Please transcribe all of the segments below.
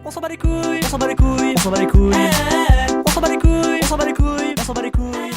On s'en bat les couilles, on s'en bat les couilles, on s'en bat les couilles. On s'en bat les couilles, on s'en bat les couilles, on s'en bat les couilles.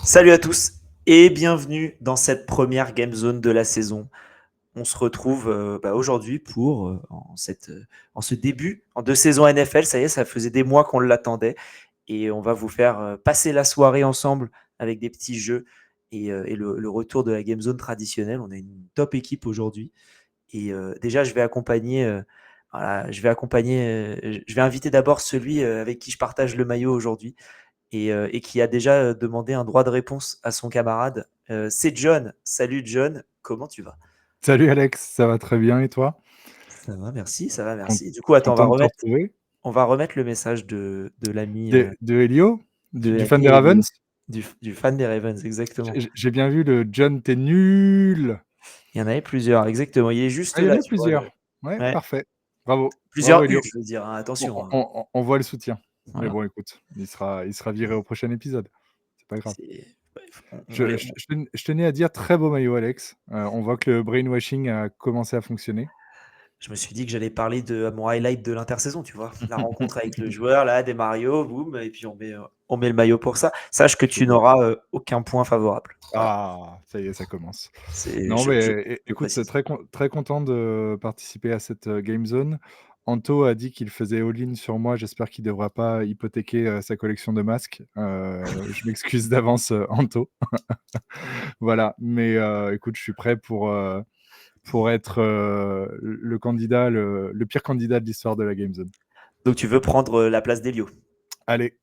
Salut à tous et bienvenue dans cette première Game Zone de la saison. On se retrouve aujourd'hui pour, en ce début de saison NFL. Ça y est, ça faisait des mois qu'on l'attendait et on va vous faire passer la soirée ensemble avec des petits jeux et le retour de la Game Zone traditionnelle. On a une top équipe aujourd'hui et déjà, je vais inviter d'abord celui avec qui je partage le maillot aujourd'hui et qui a déjà demandé un droit de réponse à son camarade. C'est John. Salut John, comment tu vas? Salut Alex, ça va très bien et toi? Ça va, merci, ça va, Con merci. Du coup, attends, content de te retrouver. on va remettre le message de l'ami De Elio? de Du fan l'ami des Elio, Ravens? du fan des Ravens, exactement. J'ai bien vu le John, tu nul! Il y en avait plusieurs, exactement. Il est juste Ah, il y en là, a tu vois. plusieurs. Ouais, Ouais. parfait. Bravo, bravo Plusieurs U, Elio. je veux dire, hein, On attention, hein. on voit le soutien. Mais Voilà. bon, écoute, il sera viré au prochain épisode. C'est pas grave. Ouais, Je je tenais à dire très beau maillot Alex. On voit que le brainwashing a commencé à fonctionner. je me suis dit que j'allais parler de mon highlight de l'intersaison, tu vois. La rencontre avec le joueur, là, des Mario, boum, et puis on met le maillot pour ça. Sache que Je tu vois. n'auras aucun point favorable. Voilà. Ah, ça y est, ça commence. C'est, Non, mais je écoute, précise. très content de participer à cette, game zone. Anto a dit qu'il faisait all-in sur moi. J'espère qu'il ne devra pas hypothéquer, sa collection de masques. Je m'excuse d'avance, Anto. Voilà, mais écoute, je suis prêt pour être, le pire candidat de l'histoire de la game zone. Donc tu veux prendre la place d'Elio. Allez,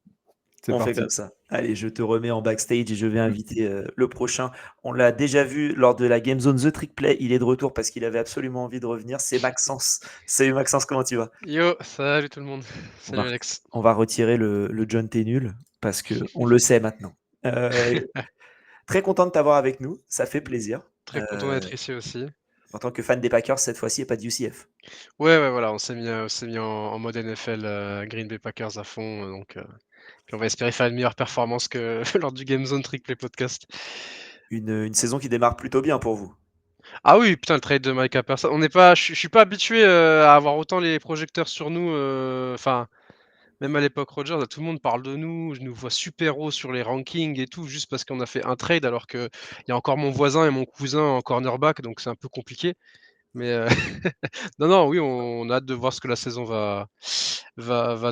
c'est On fait parti. comme ça. Allez, je te remets en backstage et je vais inviter le prochain. On l'a déjà vu lors de la Game Zone The Trick Play. Il est de retour parce qu'il avait absolument envie de revenir. C'est Maxence. Salut Maxence, comment tu vas? Yo, salut tout le monde. On Salut va, Alex. on va retirer le John T nul parce que on le sait maintenant. Euh, Très content de t'avoir avec nous, ça fait plaisir. Très content d'être ici aussi. En tant que fan des Packers, cette fois-ci, et pas du UCF. Ouais, voilà, on s'est mis en mode NFL, Green Bay Packers à fond, puis on va espérer faire une meilleure performance que lors du Game Zone Trick Play Podcast. Une saison qui démarre plutôt bien pour vous. Ah oui, putain, le trade de Micah Parsons. On n'est pas, je suis pas habitué à avoir autant les projecteurs sur nous. Enfin, même à l'époque Rodgers, là, tout le monde parle de nous. Je nous vois super haut sur les rankings et tout, juste parce qu'on a fait un trade, alors qu'il y a encore mon voisin et mon cousin en cornerback, donc c'est un peu compliqué. Mais non, non, oui, on a hâte de voir ce que la saison va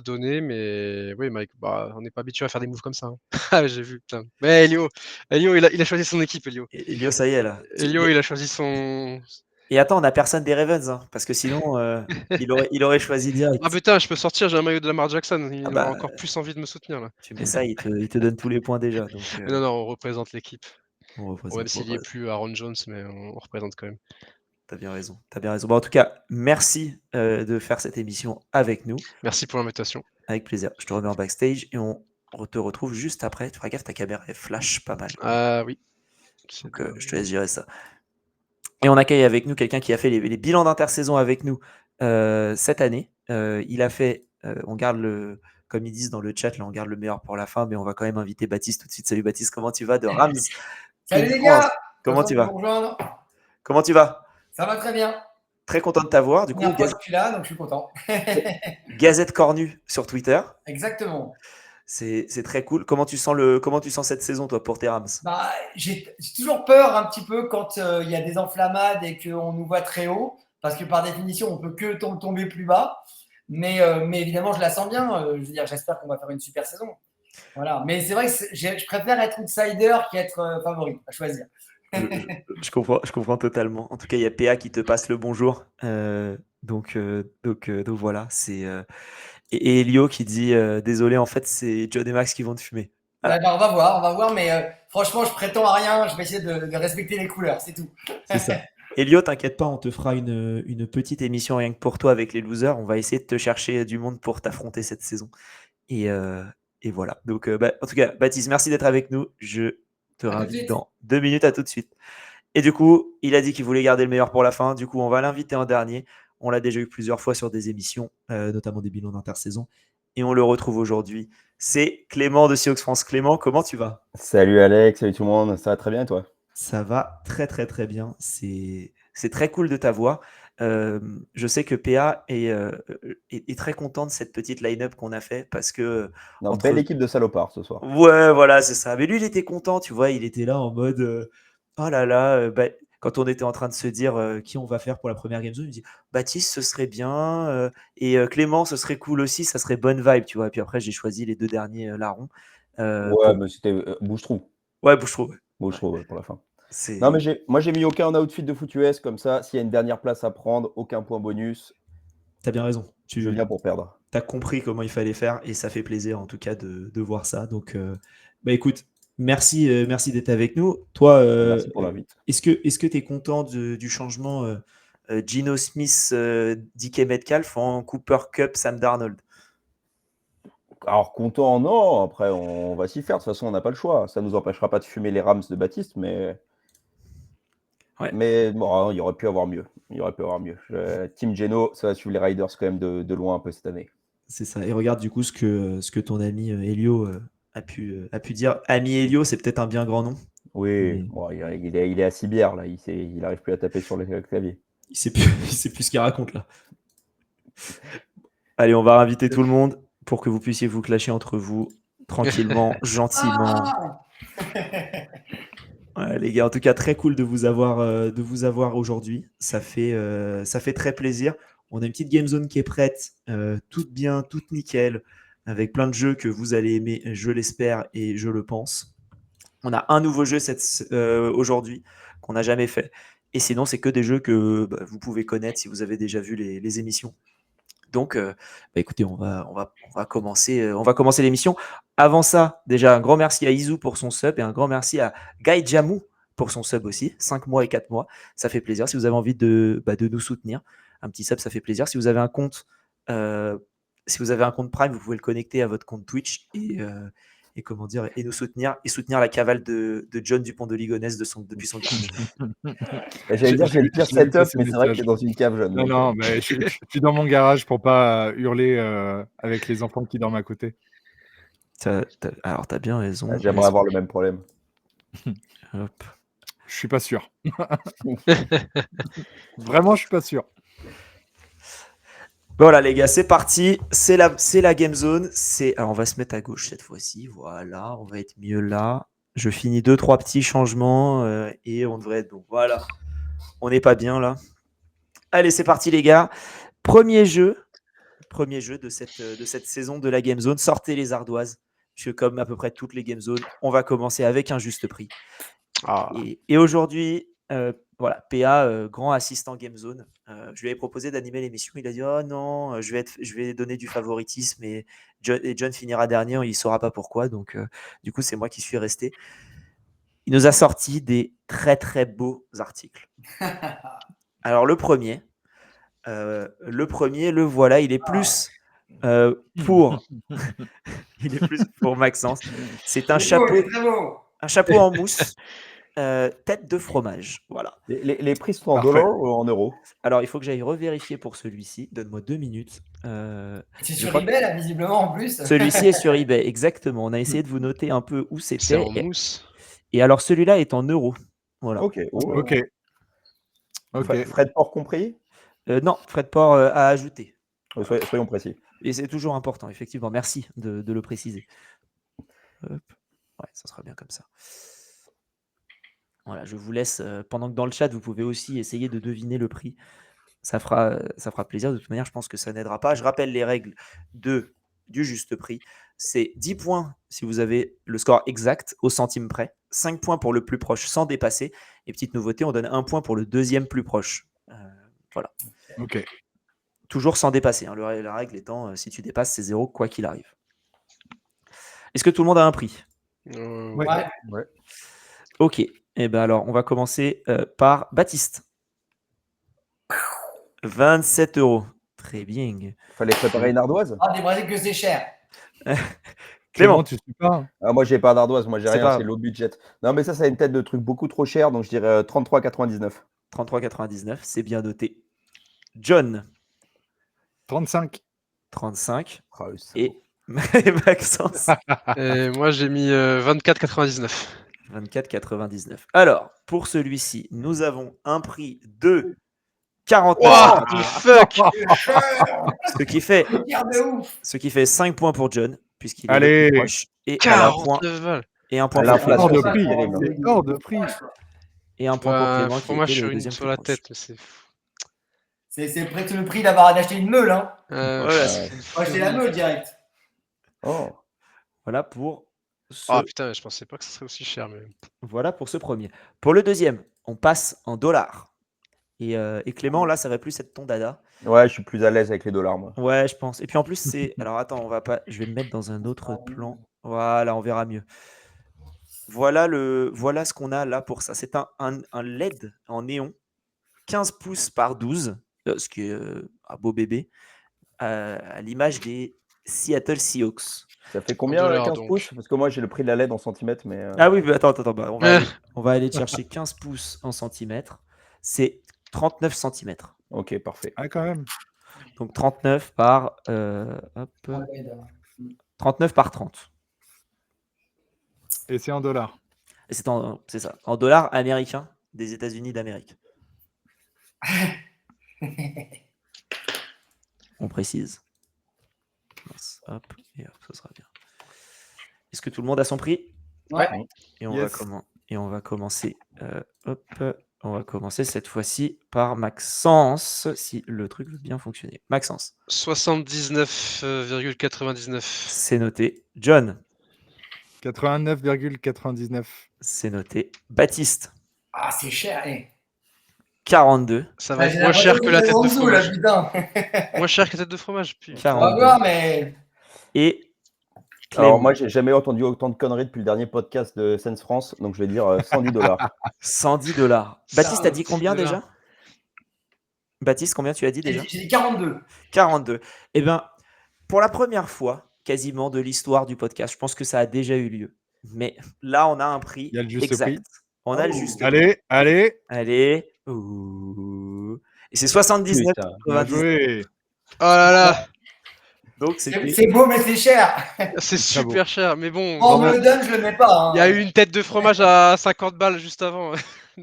donner. Mais oui, Mike, bah, on n'est pas habitué à faire des moves comme ça. Hein. Ah, j'ai vu, putain. Mais Elio, il a choisi son équipe, Elio. Et Elio, ça y est là. Elio, il a choisi son. Et attends, on n'a personne des Ravens, hein, parce que sinon, il aurait choisi Ah direct. putain, je peux sortir, j'ai un maillot de Lamar Jackson. Ah Il aura bah, encore plus envie de me soutenir là. tu mets ça, il te donne tous les points déjà. Donc, Mais non, non, on représente l'équipe. on Bon, même représente. s'il y est plus Aaron Jones, mais on représente quand même. T'as bien raison. T'as bien raison. Bon, en tout cas, merci de faire cette émission avec nous. Merci pour l'invitation. Avec plaisir. Je te remets en backstage et on te retrouve juste après. Tu feras gaffe, ta caméra elle flash pas mal. Ah oui. Donc, je te laisse gérer ça. Et on accueille avec nous quelqu'un qui a fait les bilans d'intersaison avec nous cette année. Il a fait, on garde le, comme ils disent dans le chat, là, on garde le meilleur pour la fin, mais on va quand même inviter Baptiste tout de suite. Salut Baptiste, comment tu vas de Rams? Salut les Insurance. gars. Comment Content tu de vas? vous rejoindre. Comment tu vas? Ça va très bien. Très content de t'avoir. Du coup, Première fois que je suis là, donc je suis content. Gazette Cornue sur Twitter. Exactement. C'est très cool. Comment tu sens cette saison, toi, pour tes Rams? Bah, j'ai toujours peur un petit peu quand il y a des enflammades et qu'on nous voit très haut, parce que par définition, on peut que tomber plus bas. Mais évidemment, je la sens bien. Je veux dire, j'espère qu'on va faire une super saison. Voilà. Mais c'est vrai que je préfère être outsider qu'être favori, à choisir. Je comprends totalement. En tout cas, il y a PA qui te passe le bonjour. Donc voilà. Et Elio qui dit désolé, en fait, c'est John et Max qui vont te fumer. Ah. Ouais, bah, on va voir. Mais franchement, je prétends à rien. Je vais essayer de respecter les couleurs, c'est tout. C'est ça. Elio, t'inquiète pas, on te fera une petite émission rien que pour toi avec les losers. On va essayer de te chercher du monde pour t'affronter cette saison. Et, euh, et voilà. Donc, en tout cas, Baptiste, merci d'être avec nous. Je te À tout de réinvite suite. dans 2 minutes. À tout de suite. Et du coup, il a dit qu'il voulait garder le meilleur pour la fin. Du coup, on va l'inviter en dernier. On l'a déjà eu plusieurs fois sur des émissions, notamment des bilans d'intersaison. Et on le retrouve aujourd'hui. C'est Clément de Sioux France. Clément, comment tu vas? Salut Alex, salut tout le monde, ça va très bien et toi? Ça va très très très bien. C'est très cool de t'avoir. Je sais que PA est très content de cette petite line-up qu'on a fait parce que Non, entre belle équipe de salopards ce soir. ouais, voilà, c'est ça. Mais lui, il était content, tu vois, il était là en mode oh là là, quand on était en train de se dire qui on va faire pour la première Game Zone, il me dit Baptiste, ce serait bien, et Clément, ce serait cool aussi, ça serait bonne vibe, tu vois. Et puis après, j'ai choisi les deux derniers larrons Ouais, pour. mais c'était bouche-trou, Ouais, Boucheron, ouais. Ouais, bouche-trou ouais, pour la fin. Non, mais c'est. moi j'ai mis aucun outfit de foot US comme ça. S'il y a une dernière place à prendre, aucun point bonus, T'as bien raison. je viens pour perdre. T'as compris comment il fallait faire et ça fait plaisir en tout cas de voir ça. Donc, bah écoute, merci d'être avec nous. Toi, Merci pour l'invite. est-ce que tu es content du changement Geno Smith, DK Metcalf en Cooper Cup, Sam Darnold? Alors content, non, après on va s'y faire, de toute façon on n'a pas le choix. Ça nous empêchera pas de fumer les Rams de Baptiste, mais Ouais, bon, il y aurait pu avoir mieux. Team Geno, ça va suivre les Riders quand même de loin un peu cette année. c'est ça. Et regarde du coup ce que ton ami Elio a pu dire. Ami Elio, c'est peut-être un bien grand nom. Oui, Mais bon, il est à 6 bières là, il arrive plus à taper sur le clavier. il sait plus, il sait plus ce qu'il raconte là. Allez, on va inviter tout le monde pour que vous puissiez vous clasher entre vous tranquillement, gentiment. Ah. Ouais, les gars, en tout cas, très cool de vous avoir aujourd'hui. Ça fait très plaisir. On a une petite game zone qui est prête, toute bien, toute nickel, avec plein de jeux que vous allez aimer, je l'espère et je le pense. On a un nouveau jeu aujourd'hui qu'on n'a jamais fait. Et sinon, c'est que des jeux que vous pouvez connaître si vous avez déjà vu les émissions. Donc, écoutez, on va commencer l'émission. Avant ça, déjà, un grand merci à Izu pour son sub et un grand merci à Guy Jamou pour son sub aussi. 5 mois et 4 mois. Ça fait plaisir. Si vous avez envie de nous soutenir, un petit sub, ça fait plaisir. Si vous avez un compte, Prime, vous pouvez le connecter à votre compte Twitch et comment dire, et nous soutenir et soutenir la cavale de John Dupont de Ligonnès depuis son J'allais dire, c'est le pire J'ai vu setup, passer mais le c'est vrai que message. t'es dans une cave jeune. Non, donc, non, mais je suis dans mon garage pour pas hurler avec les enfants qui dorment à côté. Alors, t'as bien raison. J'aimerais avoir le même problème. Hop. Je suis pas sûr. Vraiment, je suis pas sûr. Voilà les gars, c'est parti. C'est la game zone. Alors, on va se mettre à gauche cette fois-ci. Voilà, on va être mieux là. Je finis 2-3 petits changements et on devrait être bon. Voilà, on n'est pas bien là. Allez, c'est parti les gars. Premier jeu de cette saison de la game zone. Sortez les ardoises. Puisque comme à peu près toutes les game zones, on va commencer avec un juste prix. Ah. Et aujourd'hui, voilà, PA, grand assistant Game Zone. Je lui avais proposé d'animer l'émission. Il a dit oh non, je vais donner du favoritisme et John finira dernier. Il ne saura pas pourquoi. Donc, du coup, c'est moi qui suis resté. Il nous a sorti des très très beaux articles. Alors, le premier, le voilà. Il est plus pour. Il est plus pour Maxence. C'est un Il est beau, chapeau, il est très beau. un chapeau en mousse. Tête de fromage, voilà. Les prix sont en Parfait. dollars ou en euros? Alors, il faut que j'aille revérifier pour celui-ci. Donne-moi 2 minutes. C'est je sur crois eBay, là, visiblement, en plus. Celui-ci est sur eBay, exactement. On a essayé de vous noter un peu où C'est c'était. en mousse. Et alors, celui-là est en euros. Voilà. Ok. Ok. Frais de port compris? Non, frais de port à ajouter. Soyons précis. Et c'est toujours important, effectivement. Merci de le préciser. Hop. Ouais, ça sera bien comme ça. Voilà, je vous laisse, pendant que dans le chat, vous pouvez aussi essayer de deviner le prix. Ça fera plaisir. De toute manière, je pense que ça n'aidera pas. Je rappelle les règles du juste prix. C'est 10 points si vous avez le score exact au centime près. 5 points pour le plus proche sans dépasser. Et petite nouveauté, on donne 1 point pour le deuxième plus proche. Voilà. Ok. Toujours sans dépasser. Hein. La règle étant, si tu dépasses, c'est 0 quoi qu'il arrive. Est-ce que tout le monde a un prix? Ouais. Ouais. Ok. Et ben alors, on va commencer par Baptiste. 27 €. Très bien. Fallait préparer une ardoise? Ah, des Brésils que c'est cher. Clément, tu suis pas. Ah, moi, j'ai pas d'ardoise, moi, j'ai C'est rien, pas c'est low budget. Non, mais ça a une tête de truc beaucoup trop cher, donc je dirais 33,99. 33,99, c'est bien noté. John, 35. 35. Ah, le salaud. Et Maxence, Et moi, j'ai mis 24,99. 24,99. Alors, pour celui-ci, nous avons un prix de 49. What the fuck? C'est cher. Ce qui fait Cher de ouf. 5 points pour John, puisqu'il est Allez. le plus proche. Et un point, 49 balles. et un point À pour l'inflation, Clément. Hors de c'est prix. terrible. C'est hors de prix. Et un point pour Clément, qui Fromage était sur, le deuxième sur plus la proche. tête. C'est C'est presque le prix d'acheter une meule. Hein. Ouais, c'est Faut acheter la meule direct. Oh. Voilà pour ce... Ah putain, je pensais pas que ce serait aussi cher. Mais... Voilà pour ce premier. Pour le deuxième, on passe en dollars. Et Clément, là, ça va plus être ton dada. Ouais, je suis plus à l'aise avec les dollars, moi. Ouais, je pense. Et puis en plus, c'est. Alors attends, je vais me mettre dans un autre plan. Voilà, on verra mieux. Voilà ce qu'on a là pour ça. C'est un LED en néon, 15 pouces par 12, ce qui est un beau bébé, à l'image des Seattle Seahawks. Ça fait combien, dollars, 15 donc. pouces? Parce que moi, j'ai le prix de la LED en centimètres, mais... Ah oui, attends, bah, on va aller chercher 15 pouces en centimètres. C'est 39 centimètres. Ok, parfait. Ah, quand même. Donc 39 par 39 par 30. Et c'est en dollars. Et c'est ça, en dollars américains des États-Unis d'Amérique. On précise. Hop, et hop, ça sera bien. Est-ce que tout le monde a son prix? Ouais. Et on, Yes. va commencer. On va commencer cette fois-ci par Maxence, si le truc veut bien fonctionner. Maxence, 79,99. c'est noté. John, 89,99. c'est noté. Baptiste, Ah, c'est cher. 42. Ça va J'ai être moins cher que la tête en de dessous, là, fromage. putain. Moins cher que la tête de fromage. Putain. 42. On va voir, mais. Et Alors, Clément, moi, j'ai jamais entendu autant de conneries depuis le dernier podcast de Sense France, donc je vais dire 110 $. 110 $. Baptiste, t'as dit combien 110 déjà? Baptiste, combien tu as dit déjà? J'ai dit 42. 42. Eh bien, pour la première fois, quasiment de l'histoire du podcast, je pense que ça a déjà eu lieu. Mais là, on a un prix Il y a le juste exact. prix. On a le juste prix. Allez. Allez. Ouh. Et c'est 79. Putain, Bien 90. joué. Oh là là, Donc, c'était. C'est beau, mais c'est cher. c'est Très beau. super cher. Mais bon, On me le donne, je le mets pas. Hein. il y a eu une tête de fromage à 50 balles juste avant.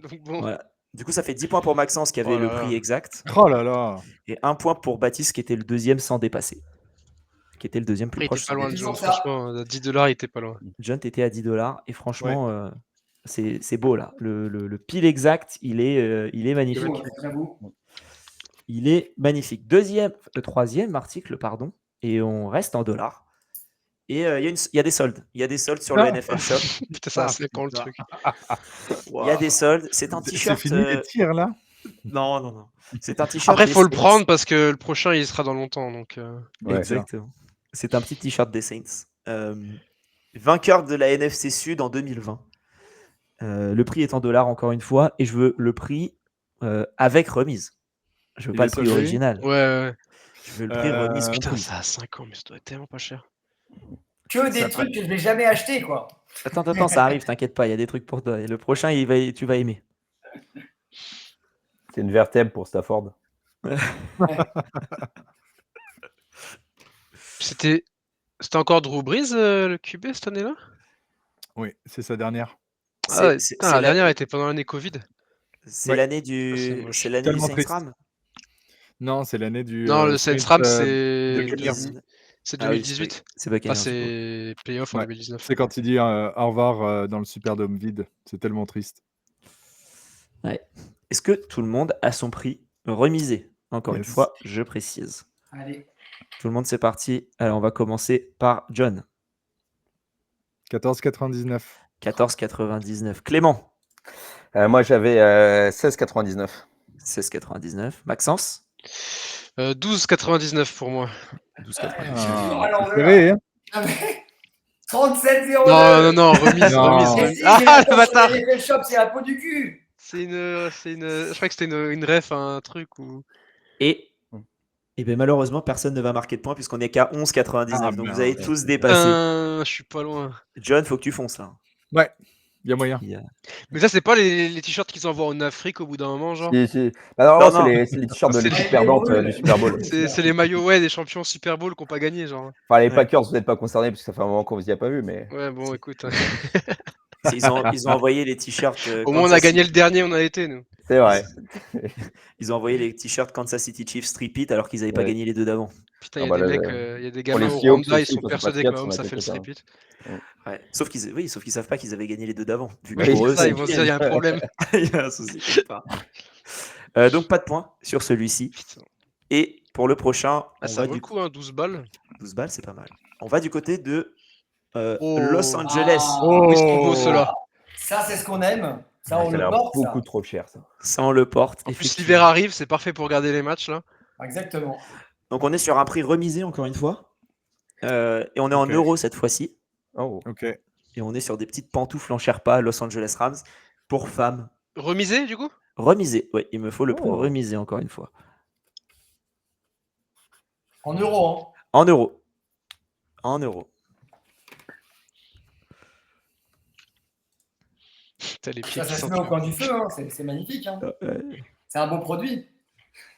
Donc bon. Voilà. Du coup, ça fait 10 points pour Maxence qui avait Oh là le là. prix exact. Oh là là. Et 1 point pour Baptiste qui était le deuxième sans dépasser. Qui était le deuxième plus Après, il proche était pas sans loin, dépasser. John. Toujours ça. Franchement, à 10 $, il était pas loin. John, t'étais à 10 $ et franchement, c'est beau là. Le pile exact, il est magnifique. J'avoue, j'avoue. Il est magnifique. Troisième article, pardon, et on reste en dollars. Et il y a des soldes. Il y a des soldes sur le NFL Shop. Putain, ça Ah, c'est quand le putain. truc. Il y a des soldes. C'est un C'est t-shirt. fini les tirs là. Non. C'est un t-shirt. Après, des faut le Saints. prendre parce que le prochain, il sera dans longtemps. Donc, Ouais. Exactement. C'est un petit t-shirt des Saints. Vainqueur de la NFC Sud en 2020. Le prix est en dollars encore une fois. Et je veux le prix avec remise. Je veux Il pas est le prix soldé original. ouais. Je veux le prix remise Putain, compris. ça a 5 ans, mais ça doit être tellement pas cher. Que des Ça trucs que je vais jamais acheter, quoi. Attends, ça arrive, t'inquiète pas, il y a des trucs pour toi. Et le prochain, tu vas aimer. C'est une vertèbre pour Stafford. C'était encore Drew Brees, le QB, cette année-là? Oui, c'est sa dernière. Ah ouais, C'est putain, la la- dernière était pendant l'année Covid. c'est Ouais. l'année Ça, c'est du moche. c'est l'année du Tellement Saints triste. Ram. Non, c'est l'année du. Non, le Saints Rams, c'est Buccaneers. c'est Ah oui, 2018. c'est Buccaneers. Enfin, c'est playoff en Ouais. 2019. C'est quand il dit au revoir dans le Superdome vide. C'est tellement triste. Ouais. Est-ce que tout le monde a son prix remisé? Encore une Yes. fois, je précise. Allez. Tout le monde, c'est parti. Alors, on va commencer par John. 14,99. 14,99. Clément. Moi, j'avais 16,99. 16,99. Maxence. 12,99 pour moi. 12,99. toujours à Ah, l'envers. c'est serré, hein. Ah, mais 37,02. Non, remise, Non. remise, Mais Et remise. si, Ah, j'ai le la bâtard! NFL Shop, c'est la peau du cul. Je crois que c'était une ref, un truc où. Et bien, malheureusement, personne ne va marquer de points puisqu'on est qu'à 11,99. Ah, Donc, merde. vous avez tous dépassé. Je suis pas loin. John, faut que tu fonces là. Ouais, il y a moyen. Il y a- Mais ça, c'est pas les t-shirts qu'ils envoient en Afrique au bout d'un moment, genre? Si. Bah, normalement, Non. c'est les t-shirts de C'est l'équipe les perdante boules. du Super Bowl. C'est les maillots, ouais, des champions Super Bowl qui ont pas gagné, genre. Enfin, les Ouais. Packers, vous n'êtes pas concernés parce que ça fait un moment qu'on vous y a pas vu, mais Ouais, bon, écoute. Ils ont envoyé les t-shirts. Au moins, on a gagné le dernier, on a été, nous. c'est vrai. Ils ont envoyé les t-shirts Kansas City Chiefs repeat alors qu'ils n'avaient pas Ouais. gagné les deux d'avant. Putain, Ah il y a bah des là, mecs, il y a des pour gamins les au Seahawks Rwanda, ils aussi, sont contre les persuadés que Patriots, Mahomes on a a fait le quelques-uns. repeat. Ouais. Sauf qu'ils savent pas qu'ils avaient gagné les deux d'avant. Vu que Oui, pour eux, ça, c'est ils vont se dire, il y a un problème. il y a un souci quelque part. Donc pas de points sur celui-ci. Putain. Et pour le prochain, Ah, on ça va vaut le du coup, hein, 12 balles. 12 balles, c'est pas mal. On va du côté de Oh. Los Angeles. Où est-ce qu'ils vont, ceux-là? Ça, c'est ce qu'on aime. Ça, Ça on a le l'air porte. beaucoup Ça. trop cher, ça. Ça, on le porte. En plus, effectivement. l'hiver arrive, c'est parfait pour regarder les matchs, là. Exactement. Donc on est sur un prix remisé encore une fois. Et on est en Ok. euros cette fois-ci. Oh. Ok. Et on est sur des petites pantoufles en Sherpa Los Angeles Rams pour femmes. Remisé, du coup? Remisé. Oui, il me faut le prix Oh. remisé encore une fois. En euros. Hein. En euros. En euros. Putain, les pieds Ça qui se sentent met au le- coin du feu. Hein. C'est magnifique. Hein. C'est un beau produit.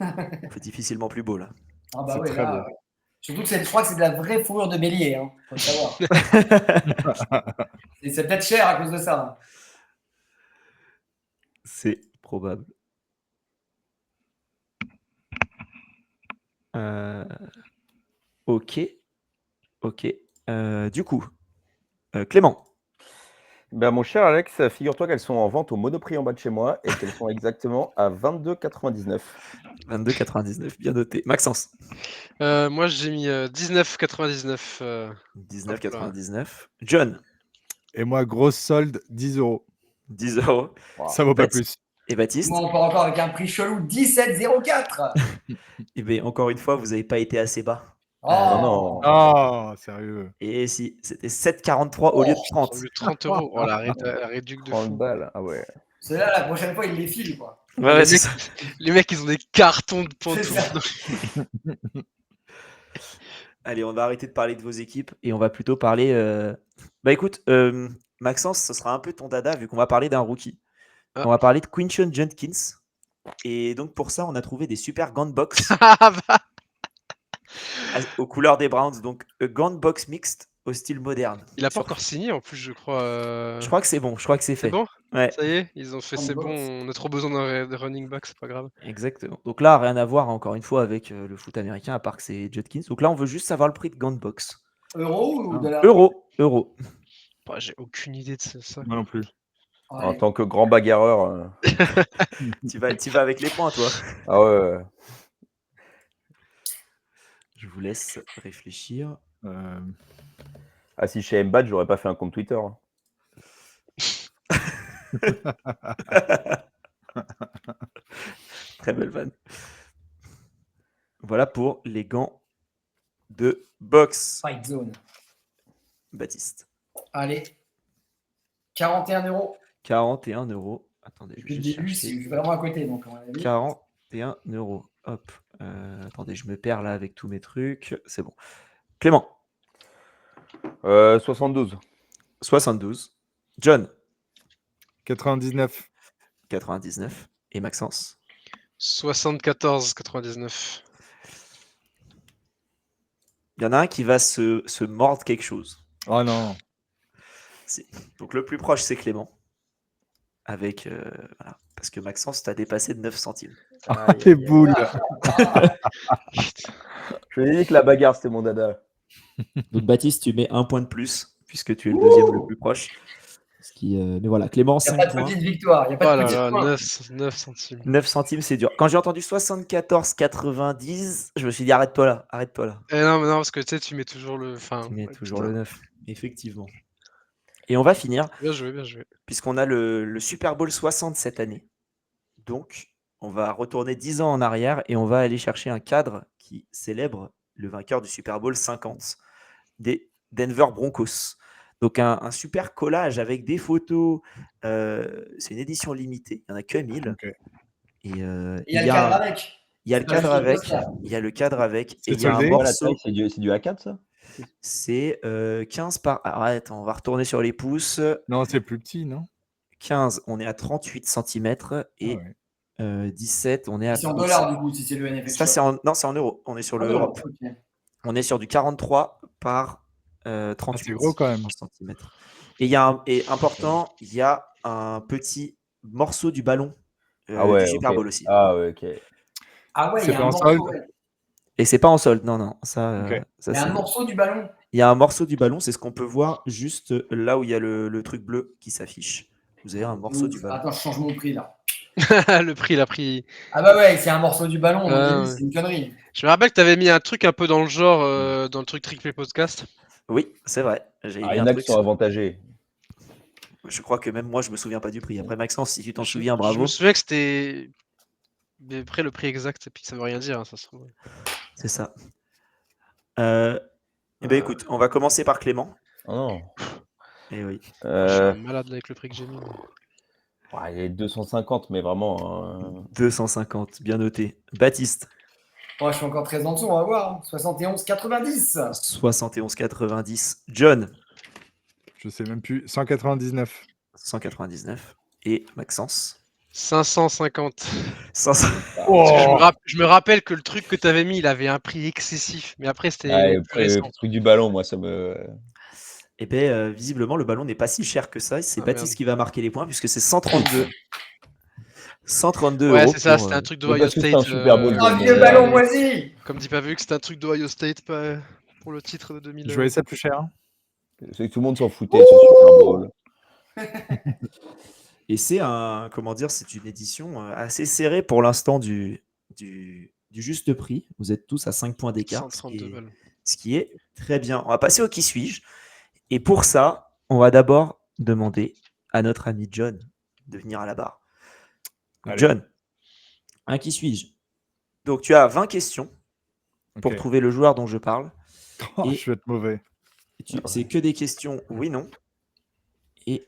C'est difficilement plus beau là. Ah bah C'est ouais, très là, beau. surtout que je crois que c'est de la vraie fourrure de bélier. Hein. Faut le savoir. Et c'est peut-être cher à cause de ça. Hein. C'est probable. Ok. Du coup, Clément. Ben, mon cher Alex, figure-toi qu'elles sont en vente au Monoprix en bas de chez moi et qu'elles sont exactement à 22,99. 22,99, bien noté. Maxence. Moi, j'ai mis 19,99. 19,99. John. Et moi, grosse solde, 10 €. 10 euros. Wow. Ça vaut pas Baptiste. plus. Et Baptiste. Moi, on part encore avec un prix chelou 17,04. Eh bien, encore une fois, vous n'avez pas été assez bas. Oh, non. Oh, sérieux. Et si, c'était 7,43 au lieu de 30. Au lieu de 30 euros. Oh, la réduc de 30 fou. balles. Ah ouais. Ceux-là, la prochaine fois, ils les filent. Quoi. Ouais, les, c'est mecs, ça. les mecs, ils ont des cartons de C'est ça. pantoufles. Allez, on va arrêter de parler de vos équipes et on va plutôt parler. Bah écoute, Maxence, ce sera un peu ton dada vu qu'on va parler d'un rookie. Ah. On va parler de Quinton Jenkins. Et donc pour ça, on a trouvé des super gants de boxe Ah bah, aux couleurs des Browns. Donc gants de boxe mixte au style moderne. Il a pas encore signé en plus, je crois. Je crois que c'est bon, je crois que c'est C'est fait. bon? Ouais, Ça y est, ils ont fait c'est Sandbox. bon, on a trop besoin de running back, c'est pas grave. exactement. Donc là, rien à voir encore une fois avec le foot américain, à part que c'est Judkins. Donc là, on veut juste savoir le prix de gants de boxe. Euro ou dollar? Euro. Bah, j'ai aucune idée de ça. Moi non plus. En Ouais. tant que grand bagarreur. Tu vas avec les points, toi. Ah ouais. Je vous laisse réfléchir. Ah, si chez Mbat, j'aurais pas fait un compte Twitter. Hein. Très belle vanne. Voilà pour les gants de boxe. Fight zone. Baptiste. Allez. 41 €. 41 €. Attendez, je vais Depuis le juste début, chercher. je suis vraiment à côté. Donc, à mon avis. 41 €. Hop. Attendez, je me perds là avec tous mes trucs. C'est bon. Clément. 72. 72. John. 99. 99. Et Maxence. 74,99. Il y en a un qui va se mordre quelque chose. Oh non. Donc le plus proche, c'est Clément. Avec. Voilà. Parce que Maxence t'a dépassé de 9 centimes. Ah, les boules. Je lui ai dit que la bagarre, c'était mon dada. Donc Baptiste, tu mets un point de plus, puisque tu es le deuxième le plus proche. Ce qui, mais voilà, Clément, Il n'y a 5 pas de points. petite victoire. Il n'y a pas Oh de là petite là, point. 9 centimes. 9 centimes, c'est dur. Quand j'ai entendu 74,90, je me suis dit arrête-toi là. Eh non, mais non, parce que tu sais, tu mets toujours le. Enfin, Tu mets ouais, toujours putain. le 9, effectivement. Et on va finir, Bien joué. puisqu'on a le Super Bowl 60 cette année. Donc, on va retourner 10 ans en arrière et on va aller chercher un cadre qui célèbre le vainqueur du Super Bowl 50 des Denver Broncos. Donc, un super collage avec des photos. C'est une édition limitée. Il n'y en a que 1000. Ok. Et Il y a le cadre avec. Il y a le C'est pas cadre juste le avec. poster. Il y a le cadre avec. C'est Et il y a un soldé. Quoi, la morceau. taille, c'est du A4, ça? C'est 15 par. Alors, attends, on va retourner sur les pouces. Non, c'est plus petit, non? 15, on est à 38 cm. Et Ah ouais. 17, on est à. C'est en dollars, du coup, si c'est le NFL. Ça, c'est en... Non, c'est en euros. On est sur En le dollars, Europe. ok. On est sur du 43 par 38 Ah, c'est gros quand même. cm. Et il y a important, il y a un petit morceau du ballon Ah ouais, du Super ok. Bowl aussi. Ah ouais, ok. Ah ouais, C'est il y a pas un en morceau. solde? Ouais. Et c'est pas en solde, non. Ça, Ok. ça Il y a c'est... un morceau du ballon. Il y a un morceau du ballon, c'est ce qu'on peut voir juste là où il y a le truc bleu qui s'affiche. Vous avez un morceau du ballon. Attends, je change mon prix là. Le prix, il a pris. Ah bah ouais, c'est un morceau du ballon. On Ah a dit, ouais. c'est une connerie. Je me rappelle que tu avais mis un truc un peu dans le genre, dans le truc Trick Podcast. Oui, c'est vrai. J'ai Ah, mis il y un en a qui truc sont sur- avantagés. Je crois que même moi, je me souviens pas du prix. Après, Maxence, si tu t'en Je souviens, me bravo. souviens que c'était. Mais après, le prix exact, et puis ça veut rien dire, hein, ça se trouve. C'est ça. Eh ben, écoute, on va commencer par Clément. Oh non. Eh oui. Je suis un malade avec le prix que j'ai mis. Ouais, il est 250, mais vraiment. 250, bien noté. Baptiste, Oh, je suis encore très en dessous, on va voir. hein. 71,90. 71,90. John, Je sais même plus. 199. 199. Et Maxence, 550. 500. Parce que je me rappelle que le truc que tu avais mis, il avait un prix excessif. Mais après, c'était Ouais, plus récent. le truc du ballon, moi, ça me. Eh bien, visiblement, le ballon n'est pas si cher que ça. C'est Ah, Baptiste merde. qui va marquer les points puisque c'est 132. 132 Ouais, euros. c'est ça, pour, c'était un truc mais d'Ohio parce que c'est State. un Super Bowl. Un vieux ballon moisi. Comme dit Pavu, que c'était un truc d'Ohio State pour le titre de 2000. Je voyais ça plus cher. C'est que tout le monde s'en foutait de ce Super Bowl. Et c'est c'est une édition assez serrée pour l'instant du juste prix. Vous êtes tous à 5 points d'écart, 132 balles. ce qui est très bien. On va passer au qui suis-je. Et pour ça, on va d'abord demander à notre ami John de venir à la barre. Allez. John, un qui suis-je. Donc tu as 20 questions pour Ok. trouver le joueur dont je parle. Oh, Et- je vais être mauvais. C'est que des questions oui/non. Et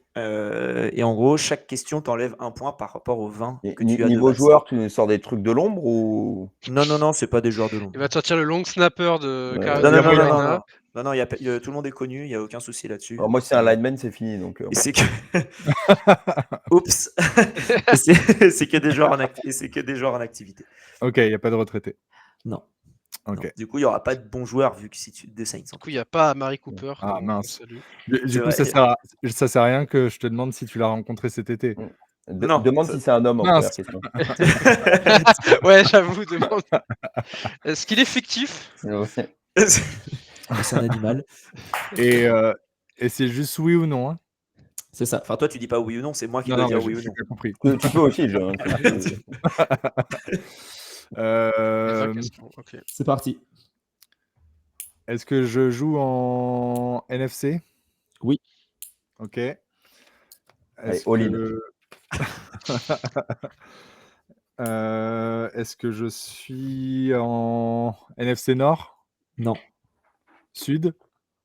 en gros, chaque question t'enlève un point par rapport aux 20 que tu as de Niveau base. joueur, tu nous sors des trucs de l'ombre ou. Non, c'est pas des joueurs de l'ombre. Il va te sortir le long snapper de Ouais. Carolina. Non, tout le monde est connu, il n'y a aucun souci là-dessus. Alors moi, c'est un lineman, c'est fini. Donc, Et c'est que. Oups C'est que des joueurs en activité. Ok, il n'y a pas de retraité. Non. Non. Ok. Du coup, il n'y aura pas de bons joueurs vu que si tu des Saints. Du coup, il n'y a pas Mary Cooper. Ah, qu'on mince. salue. Du C'est coup, vrai. ça sert à rien que je te demande si tu l'as rencontré cet été. Non, Demande ça- si c'est un homme en Mince. première question. Ouais, j'avoue, demande. Est-ce qu'il est fictif? Ouais. C'est un animal. Et c'est juste oui ou non. Hein. C'est ça. Enfin, toi, tu dis pas oui ou non, c'est moi qui Non, dois non, dire mais oui ou j'ai non. bien compris. Tu peux aussi, John. Les vraies questions, ok. C'est parti. Est-ce que je joue en NFC? Oui. Ok. Allez, Est-ce all in. que... Est-ce que je suis en NFC Nord? Non. Sud?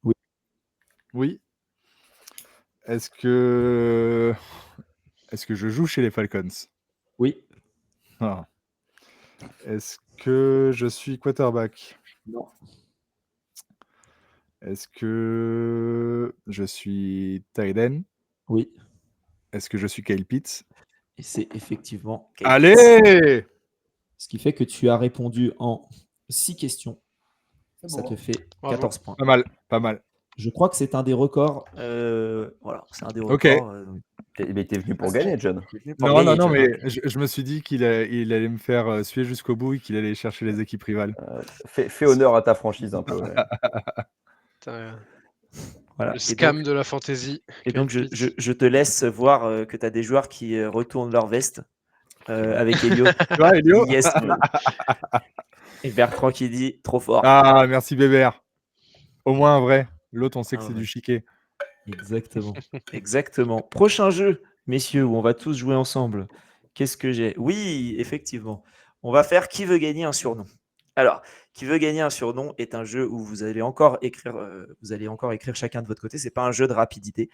Oui. Oui. Est-ce que je joue chez les Falcons? Oui. Ah. Est-ce que je suis quarterback? Non. Est-ce que je suis tight end? Oui. Est-ce que je suis Kyle Pitts? Et c'est effectivement Kyle Pitts. Allez! Ce qui fait que tu as répondu en 6 questions. C'est Ça bon. te fait Bravo. 14 points. Pas mal, pas mal. Je crois que c'est un des records. Voilà, c'est un des Ok. records. Mais t'es venu pour gagner, John. T'es venu pour Non, gagner, non, John, mais hein. je me suis dit qu'il allait me faire suer jusqu'au bout et qu'il allait chercher les équipes rivales. Fais honneur à ta franchise un peu. Ouais. Putain, Voilà. le Et scam donc, de la fantasy. et donc, Kyle Pitts. je te laisse voir que tu as des joueurs qui retournent leur veste avec Elio. Tu vois, Elio? Yes. Et Bertrand qui dit trop fort. Ah, merci Bébert. Au moins un vrai. L'autre, on sait que Ah c'est ouais. du chiquet. Exactement. Exactement. Prochain jeu, messieurs, où on va tous jouer ensemble. Qu'est-ce que j'ai? Oui, effectivement. On va faire qui veut gagner un surnom. Alors, qui veut gagner un surnom est un jeu où vous allez encore écrire chacun de votre côté. C'est pas un jeu de rapidité.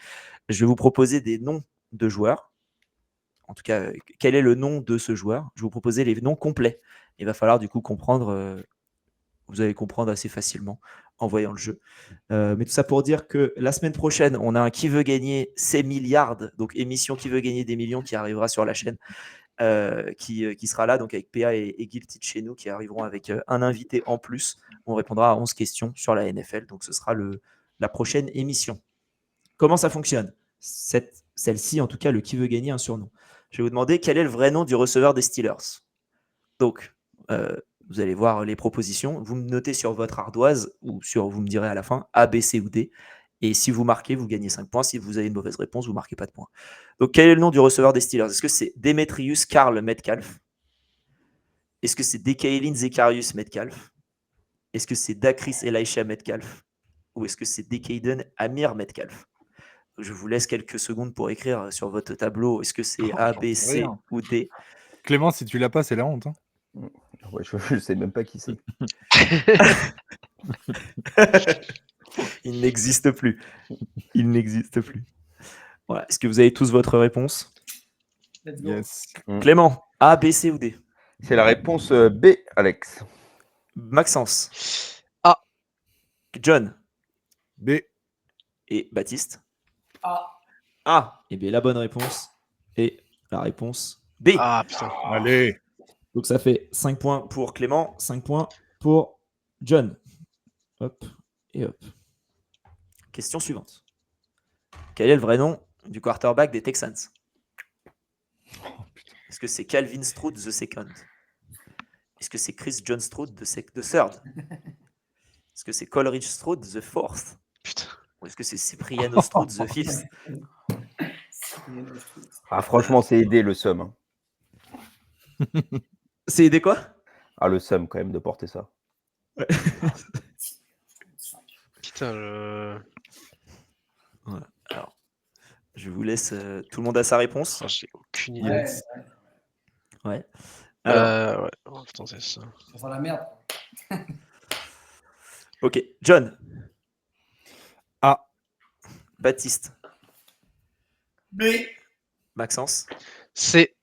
Je vais vous proposer des noms de joueurs. En tout cas, quel est le nom de ce joueur? Je vais vous proposer les noms complets. Il va falloir du coup comprendre. Vous allez comprendre assez facilement en voyant le jeu. Mais tout ça pour dire que la semaine prochaine, on a un Qui veut gagner ses milliards, donc émission Qui veut gagner des millions qui arrivera sur la chaîne, qui sera là, donc avec PA et Guilty de chez nous, qui arriveront avec un invité en plus. On répondra à 11 questions sur la NFL, donc ce sera la prochaine émission. Comment ça fonctionne? Celle-ci, en tout cas, le Qui veut gagner un surnom. Je vais vous demander quel est le vrai nom du receveur des Steelers. Donc, vous allez voir les propositions. Vous me notez sur votre ardoise ou vous me direz à la fin A, B, C ou D. Et si vous marquez, vous gagnez 5 points. Si vous avez une mauvaise réponse, vous ne marquez pas de points. Donc, quel est le nom du receveur des Steelers? Est-ce que c'est Demetrius Karl Metcalf? Est-ce que c'est Dekaelin Zecharius Metcalf? Est-ce que c'est Dakris Elisha Metcalf? Ou est-ce que c'est Dekaden Amir Metcalf? Je vous laisse quelques secondes pour écrire sur votre tableau. Est-ce que c'est A, B, sais C rien. ou D? Clément, si tu l'as pas, c'est la honte. Hein. Ouais, je sais même pas qui c'est. Il n'existe plus. Il n'existe plus. Voilà. Est-ce que vous avez tous votre réponse? Let's go. Yes. Clément, A, B, C ou D? C'est la réponse B, Alex. Maxence, A. John B. et Baptiste. A. A. Et bien la bonne réponse est la réponse B. Ah putain. Allez. Donc ça fait 5 points pour Clément, 5 points pour John. Hop et hop. Question suivante. Quel est le vrai nom du quarterback des Texans? Est-ce que c'est Calvin Stroud the second? Est-ce que c'est Chris John Stroud the third? Est-ce que c'est Coleridge Stroud the fourth? Putain. Ou est-ce que c'est Cipriano Stroud the fifth? Ah, franchement, c'est aidé le seum. Hein. C'est aidé quoi? Ah, le seum quand même de porter ça. Putain, Voilà. Alors, je vous laisse. Tout le monde a sa réponse? oh, j'ai aucune idée. Yes. Ouais. Alors, Ouais. Oh, putain, c'est ça. Ça sent la merde. ok. John. A. Baptiste. B. Maxence. C.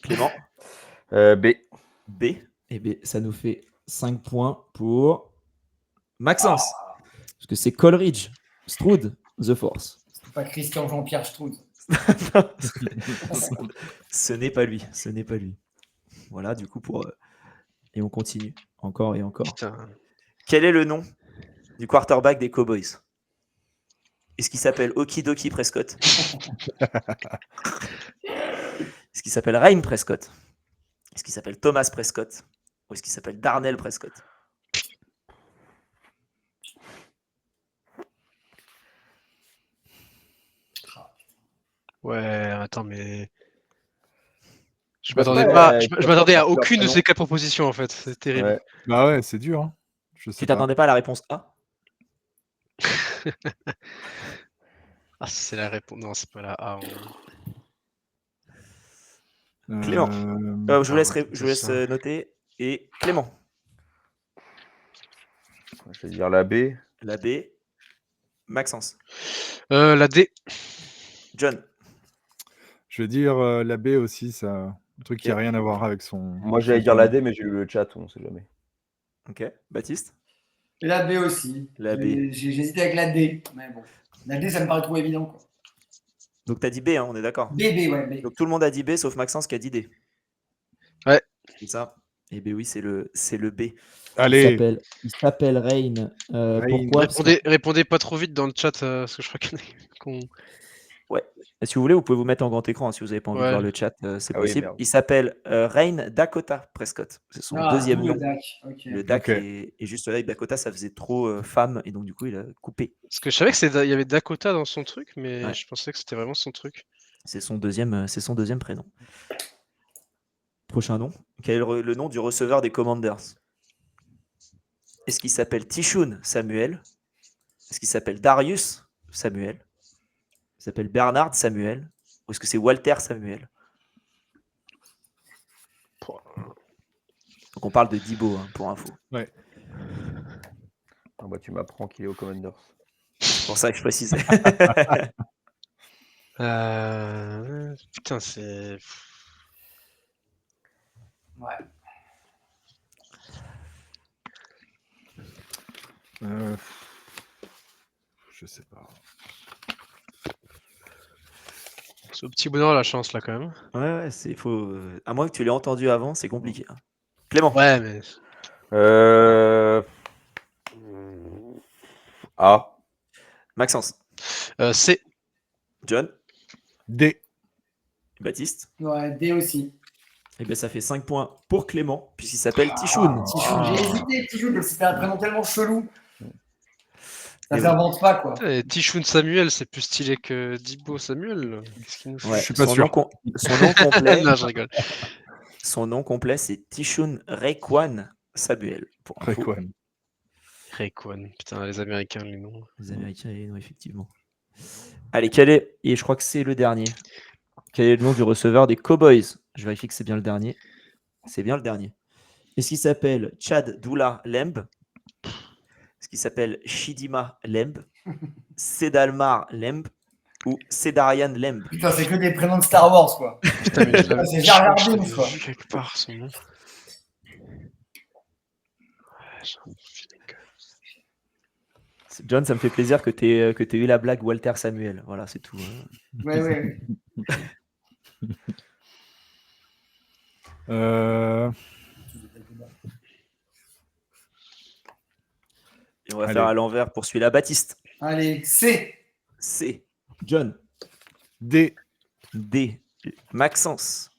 Clément. B. B. Et B, ça nous fait 5 points pour Maxence. Parce que c'est Coleridge Stroud the Force. C'est pas Christian Jean-Pierre Stroud. Ce n'est pas lui. Ce n'est pas lui. Voilà, du coup, et on continue. Encore et encore. Putain. Quel est le nom du quarterback des Cowboys? Est-ce qu'il s'appelle Okidoki Prescott? Est-ce qu'il s'appelle Ryan Prescott? Est-ce qu'il s'appelle Thomas Prescott? Ou est-ce qu'il s'appelle Darnell Prescott? Ouais, attends, mais. Je Bah, m'attendais ouais, pas, il je faut m'attendais pas à faire leur aucune de prénom. ces 4 propositions en fait. C'est terrible. Ouais. Bah ouais, c'est dur. Hein. Je sais Tu pas. t'attendais pas à la réponse A? Ah, c'est la réponse. Non, c'est pas la A. Clément. Euh, Je vous laisse, ouais, je vous laisse c'est ça. noter. Et Clément. Je vais dire la B. La B. Maxence. La D. John. Je vais dire la B aussi, ça. Un truc qui Ok. n'a rien à voir avec son. Moi, son j'allais dire la prénom. D, mais j'ai eu le chat, on sait jamais. Ok. Baptiste. Et la B aussi. La B. J'hésitais avec la D. Mais bon. La D, ça me paraît trop évident. Quoi. Donc, tu as dit B, hein, on est d'accord. B, ouais, B. Donc, tout le monde a dit B, sauf Maxence qui a dit D. Ouais. C'est ça. Et B, oui, c'est le B. Allez, Il s'appelle Rain. Rain. Pourquoi? Parce que- Répondez pas trop vite dans le chat, parce que je crois qu'il y en a qu'on. Si vous voulez, vous pouvez vous mettre en grand écran. Si vous n'avez pas envie de Ouais. voir le chat, c'est Ah oui, possible. merde. Il s'appelle Rain Dakota Prescott. C'est son deuxième d'où nom. le DAC. Ok. Le DAC Ok. est juste là. Et Dakota, ça faisait trop femme. Et donc, du coup, il a coupé. Parce que je savais il y avait Dakota dans son truc, mais Ouais. je pensais que c'était vraiment son truc. C'est son deuxième prénom. Prochain nom. Quel est le nom du receveur des Commanders? Est-ce qu'il s'appelle Tishun Samuel? Est-ce qu'il s'appelle Darius Samuel? Il s'appelle Bernard Samuel? Ou est-ce que c'est Walter Samuel? Donc on parle de Debo, hein, pour info. Ah bah, tu m'apprends qu'il est au Commanders. C'est pour ça que je précisais. Putain, c'est. Ouais. Je sais pas. C'est au petit bonheur la chance là quand même. Ouais, c'est faux. À moins que tu l'aies entendu avant, c'est compliqué. Hein. Clément. Ouais, mais. A. Maxence. C. John. D. Baptiste. Ouais, D aussi. Et bien ça fait 5 points pour Clément, puisqu'il s'appelle Tishun. Tichoun, j'ai hésité, Tichoun, parce que c'était un prénom tellement chelou. Ça Et s'invente pas, quoi. Tishun Samuel, c'est plus stylé que Dibo Samuel. Qu'est-ce qu'il nous fait? Ouais, Je suis pas son sûr. nom complet. Non, je rigole. Son nom complet, c'est Tishun Raekwon Samuel. Pour info. Raekwon. Raekwon. Putain, les Américains, les noms. Les Américains, les noms, effectivement. Allez, et je crois que c'est le dernier. Quel est le nom du receveur des Cowboys? Je vérifie que c'est bien le dernier. C'est bien le dernier. Est-ce qu'il s'appelle Chad Doula Lemb? Est-ce qu'il s'appelle Shidima Lemb? Sedalmar Lemb? Ou Sedarian Lemb? Putain, c'est que des prénoms de Star Wars, quoi. Putain, mais je l'avais C'est Jar Jar je Binks, l'avais quoi. vu quelque part son nom. Ouais, j'ai un feeling que- John, ça me fait plaisir que tu aies eu la blague Walter Samuel. Voilà, c'est tout. Hein. Ouais. Et on va Allez. faire à l'envers pour celui-là. Baptiste. Allez, C. C. John. D. D. Maxence.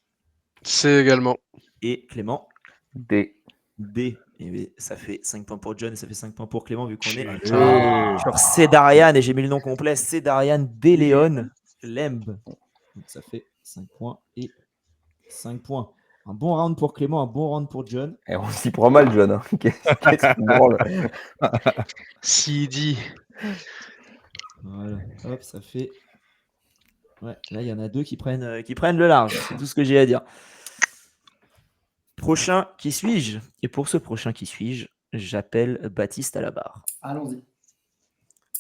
C également. Et Clément. D. D. Et bien, ça fait 5 points pour John et ça fait 5 points pour Clément vu qu'on est Allez. sur Cédarian et j'ai mis le nom complet. Cédarian Deléon Lemb. Donc ça fait 5 points et 5 points. Un bon round pour Clément, un bon round pour John. Et on s'y prend mal, John. Hein. Qu'est-ce qu'on branle? CD. Voilà. Hop, ça fait. Ouais, là, il y en a deux qui prennent le large. C'est tout ce que j'ai à dire. Prochain, qui suis-je? Et pour ce prochain, qui suis-je? J'appelle Baptiste à la barre. Allons-y.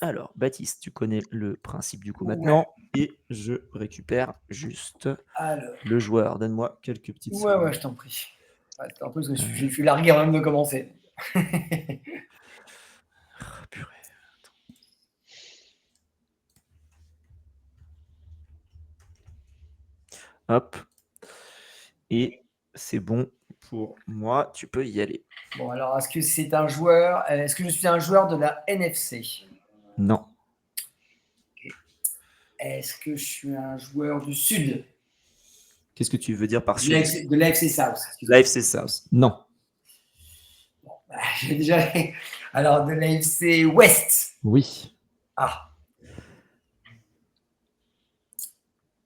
Alors, Baptiste, tu connais le principe du coup maintenant. Et je récupère juste Alors. le joueur. Donne-moi quelques petites secondes. Ouais, je t'en prie. Ouais, c'est un peu parce que je suis largué avant même de commencer. Ah, purée. Hop. Et c'est bon pour moi. Tu peux y aller. Bon, alors, est-ce que c'est un joueur. Est-ce que je suis un joueur de la NFC? Non. Est-ce que je suis un joueur du Sud? Qu'est-ce que tu veux dire par De sud? l'AFC South. excusez-moi. L'AFC South. Non. J'ai déjà. Alors, de l'AFC West. Oui. Ah.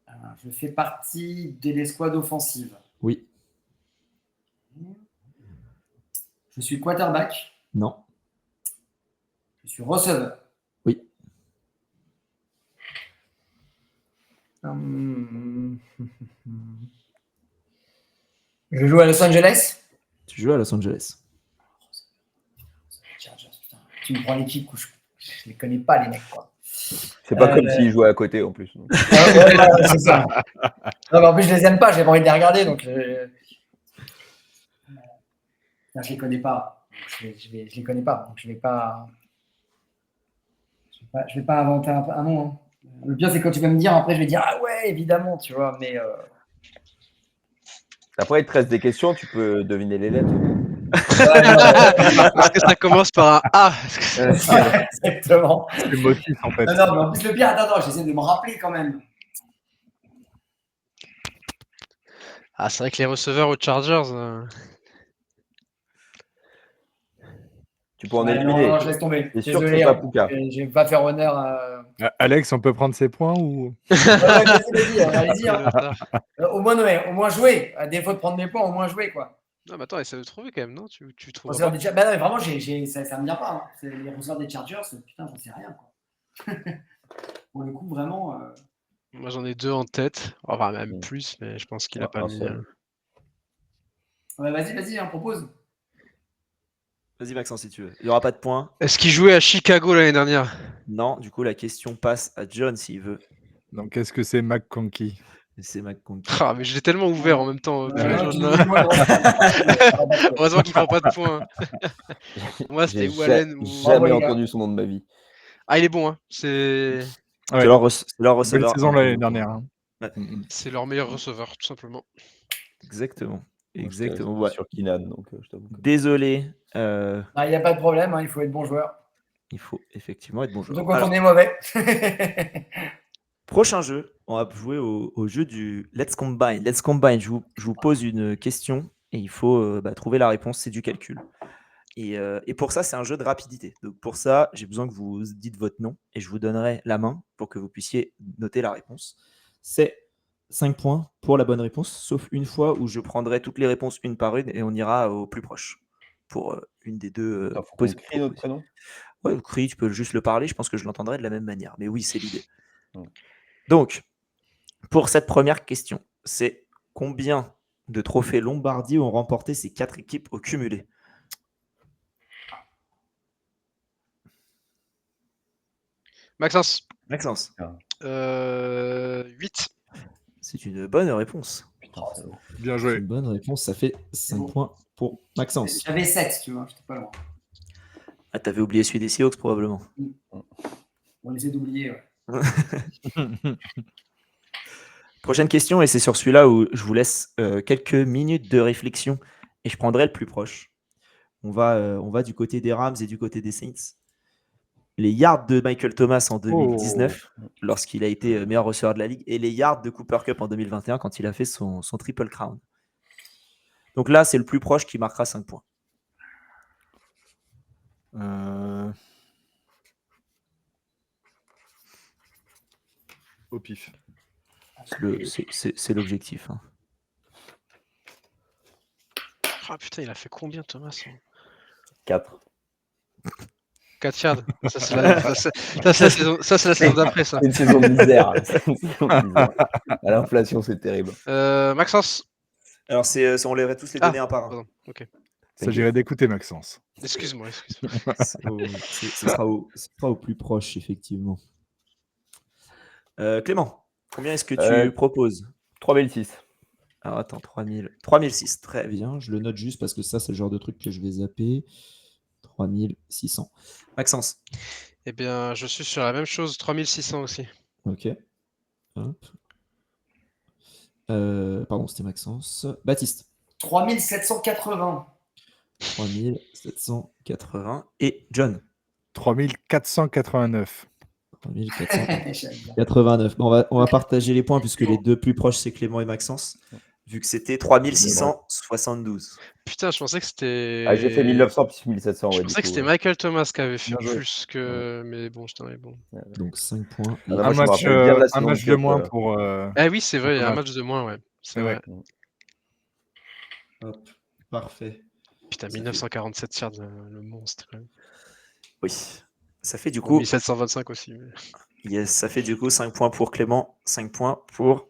Alors, je fais partie de l'escouade offensive. Oui. Je suis quarterback. Non. Je suis receveur. Oui. Je joue à Los Angeles. Tu joues à Los Angeles. Chargers, putain. Tu me prends l'équipe où je ne les connais pas, les mecs, quoi. C'est pas comme s'il jouait à côté en plus. Donc. Ouais, c'est ça. Non, mais en plus, je les aime pas, j'ai pas envie de les regarder, donc non, je les connais pas. Je les connais pas, donc je vais pas inventer un nom. Hein. Le pire, c'est quand tu vas me dire, après, je vais dire ah ouais, évidemment, tu vois, mais Après, il te reste des questions, tu peux deviner les lettres. Est-ce que ça commence par un A? exactement. C'est le motif en fait. Non, mais en plus, le pire, attends, j'essaie de me rappeler quand même. Ah, c'est vrai que les receveurs aux Chargers. Tu peux en Ouais, éliminer. non, je laisse tomber. T'es sûr que Désolé, c'est pas hein. Puka. Je vais pas faire honneur à. Alex, on peut prendre ses points ou Vas-y, allez-y. Hein. Ah, Au moins jouer. À défaut de prendre mes points, au moins jouer, quoi. mais attends, essaie de trouver quand même, non? Tu trouves Receveur pas? des Bah non, mais vraiment, ça me vient pas. Hein. C'est les receveurs des Chargers, putain, j'en sais rien, quoi. Pour le coup, vraiment. Moi, j'en ai 2 en tête. Enfin, même Mm. plus, mais je pense qu'il a Ouais, pas un mis. seul. Ouais, vas-y, hein, propose. Vas-y, Maxence, si tu veux. Il n'y aura pas de points. Est-ce qu'il jouait à Chicago l'année dernière? Non, du coup, la question passe à John s'il veut. Donc, est-ce que c'est McConkey? C'est McConkey. Ah, mais je l'ai tellement ouvert en même temps. Non, tu John, dis là. moi, Heureusement qu'il prend pas de points. Moi, c'était J'ai Wallen ou. jamais les gars. entendu son nom de ma vie. Ah, il est bon, hein. C'est Ouais, C'est leur belle receveur. saison un l'année peu. dernière. Hein. Ouais. c'est leur meilleur receveur, tout simplement. Exactement. Moi, Exactement. j'étais Ouais. sur Keenan, donc je t'avoue. Désolé. Il n'y a pas de problème, hein, il faut être bon joueur. Il faut effectivement être bon joueur. Surtout quand Alors, on est mauvais. prochain jeu, on va jouer au jeu du Let's Combine. Let's Combine, je vous pose une question et il faut trouver la réponse, c'est du calcul. Et pour ça, c'est un jeu de rapidité. Donc pour ça, j'ai besoin que vous dites votre nom et je vous donnerai la main pour que vous puissiez noter la réponse. C'est 5 points pour la bonne réponse, sauf une fois où je prendrai toutes les réponses une par une et on ira au plus proche pour une des deux. Il faut qu'on crie notre prénom. Ouais, crie, tu peux juste le parler, je pense que je l'entendrai de la même manière. Mais oui, c'est l'idée. Ouais. Donc, pour cette première question, c'est combien de trophées Lombardie ont remporté ces 4 équipes au cumulé? Maxence. 8. 8. C'est une bonne réponse. Putain, ça va. Bien C'est joué. une bonne réponse. Ça fait 5 bon. points pour Maxence. J'avais 7, tu vois, j'étais pas loin. Ah, t'avais oublié celui des Seahawks probablement. On essaie d'oublier. Ouais. Prochaine question, et c'est sur celui-là où je vous laisse quelques minutes de réflexion et je prendrai le plus proche. On va du côté des Rams et du côté des Saints. Les yards de Michael Thomas en 2019, lorsqu'il a été meilleur receveur de la ligue, et les yards de Cooper Kupp en 2021, quand il a fait son triple crown. Donc là, c'est le plus proche qui marquera 5 points. Au pif. C'est l'objectif. Hein. Ah putain, il a fait combien, Thomas? 4. 4 yards. Ça, c'est la saison d'après, ça. C'est une saison de misère. À l'inflation, c'est terrible. Maxence. Alors, on les tous les donner un par un. Pardon. Ok. Ça s'agirait d'écouter Maxence. Excuse-moi. Ce sera au plus proche, effectivement. Clément, combien est-ce que tu proposes? 3006. Alors attends, 3006, très bien. Bien, je le note juste parce que ça, c'est le genre de truc que je vais zapper. 3600. Maxence. Eh bien, je suis sur la même chose, 3600 aussi. Ok. Hop. Pardon, c'était Maxence. Baptiste. 3780. 3780. Et John. 3489. 3489. Bon, on va partager les points puisque les deux plus proches, c'est Clément et Maxence. Vu que c'était 3672. Putain, je pensais que c'était. Ah, j'ai fait 1900 plus 1700. Je Ouais, pensais du que coup, c'était Michael Thomas qui avait fait Bien joué. plus que. Mais bon, je t'en ai bon. Donc 5 points. Ah, non, Un moi, je me match, rappelle bien de la un saison match de de Cup, moins pour. Ah oui, c'est vrai, il y a un Thomas. match de moins, ouais. C'est Ouais. vrai. Hop, parfait. Putain, Ça fait- 1947 yards, le monstre. Quand même. Oui. Ça fait du Bon, coup, 1725 aussi. Mais... yes, ça fait du coup 5 points pour Clément, 5 points pour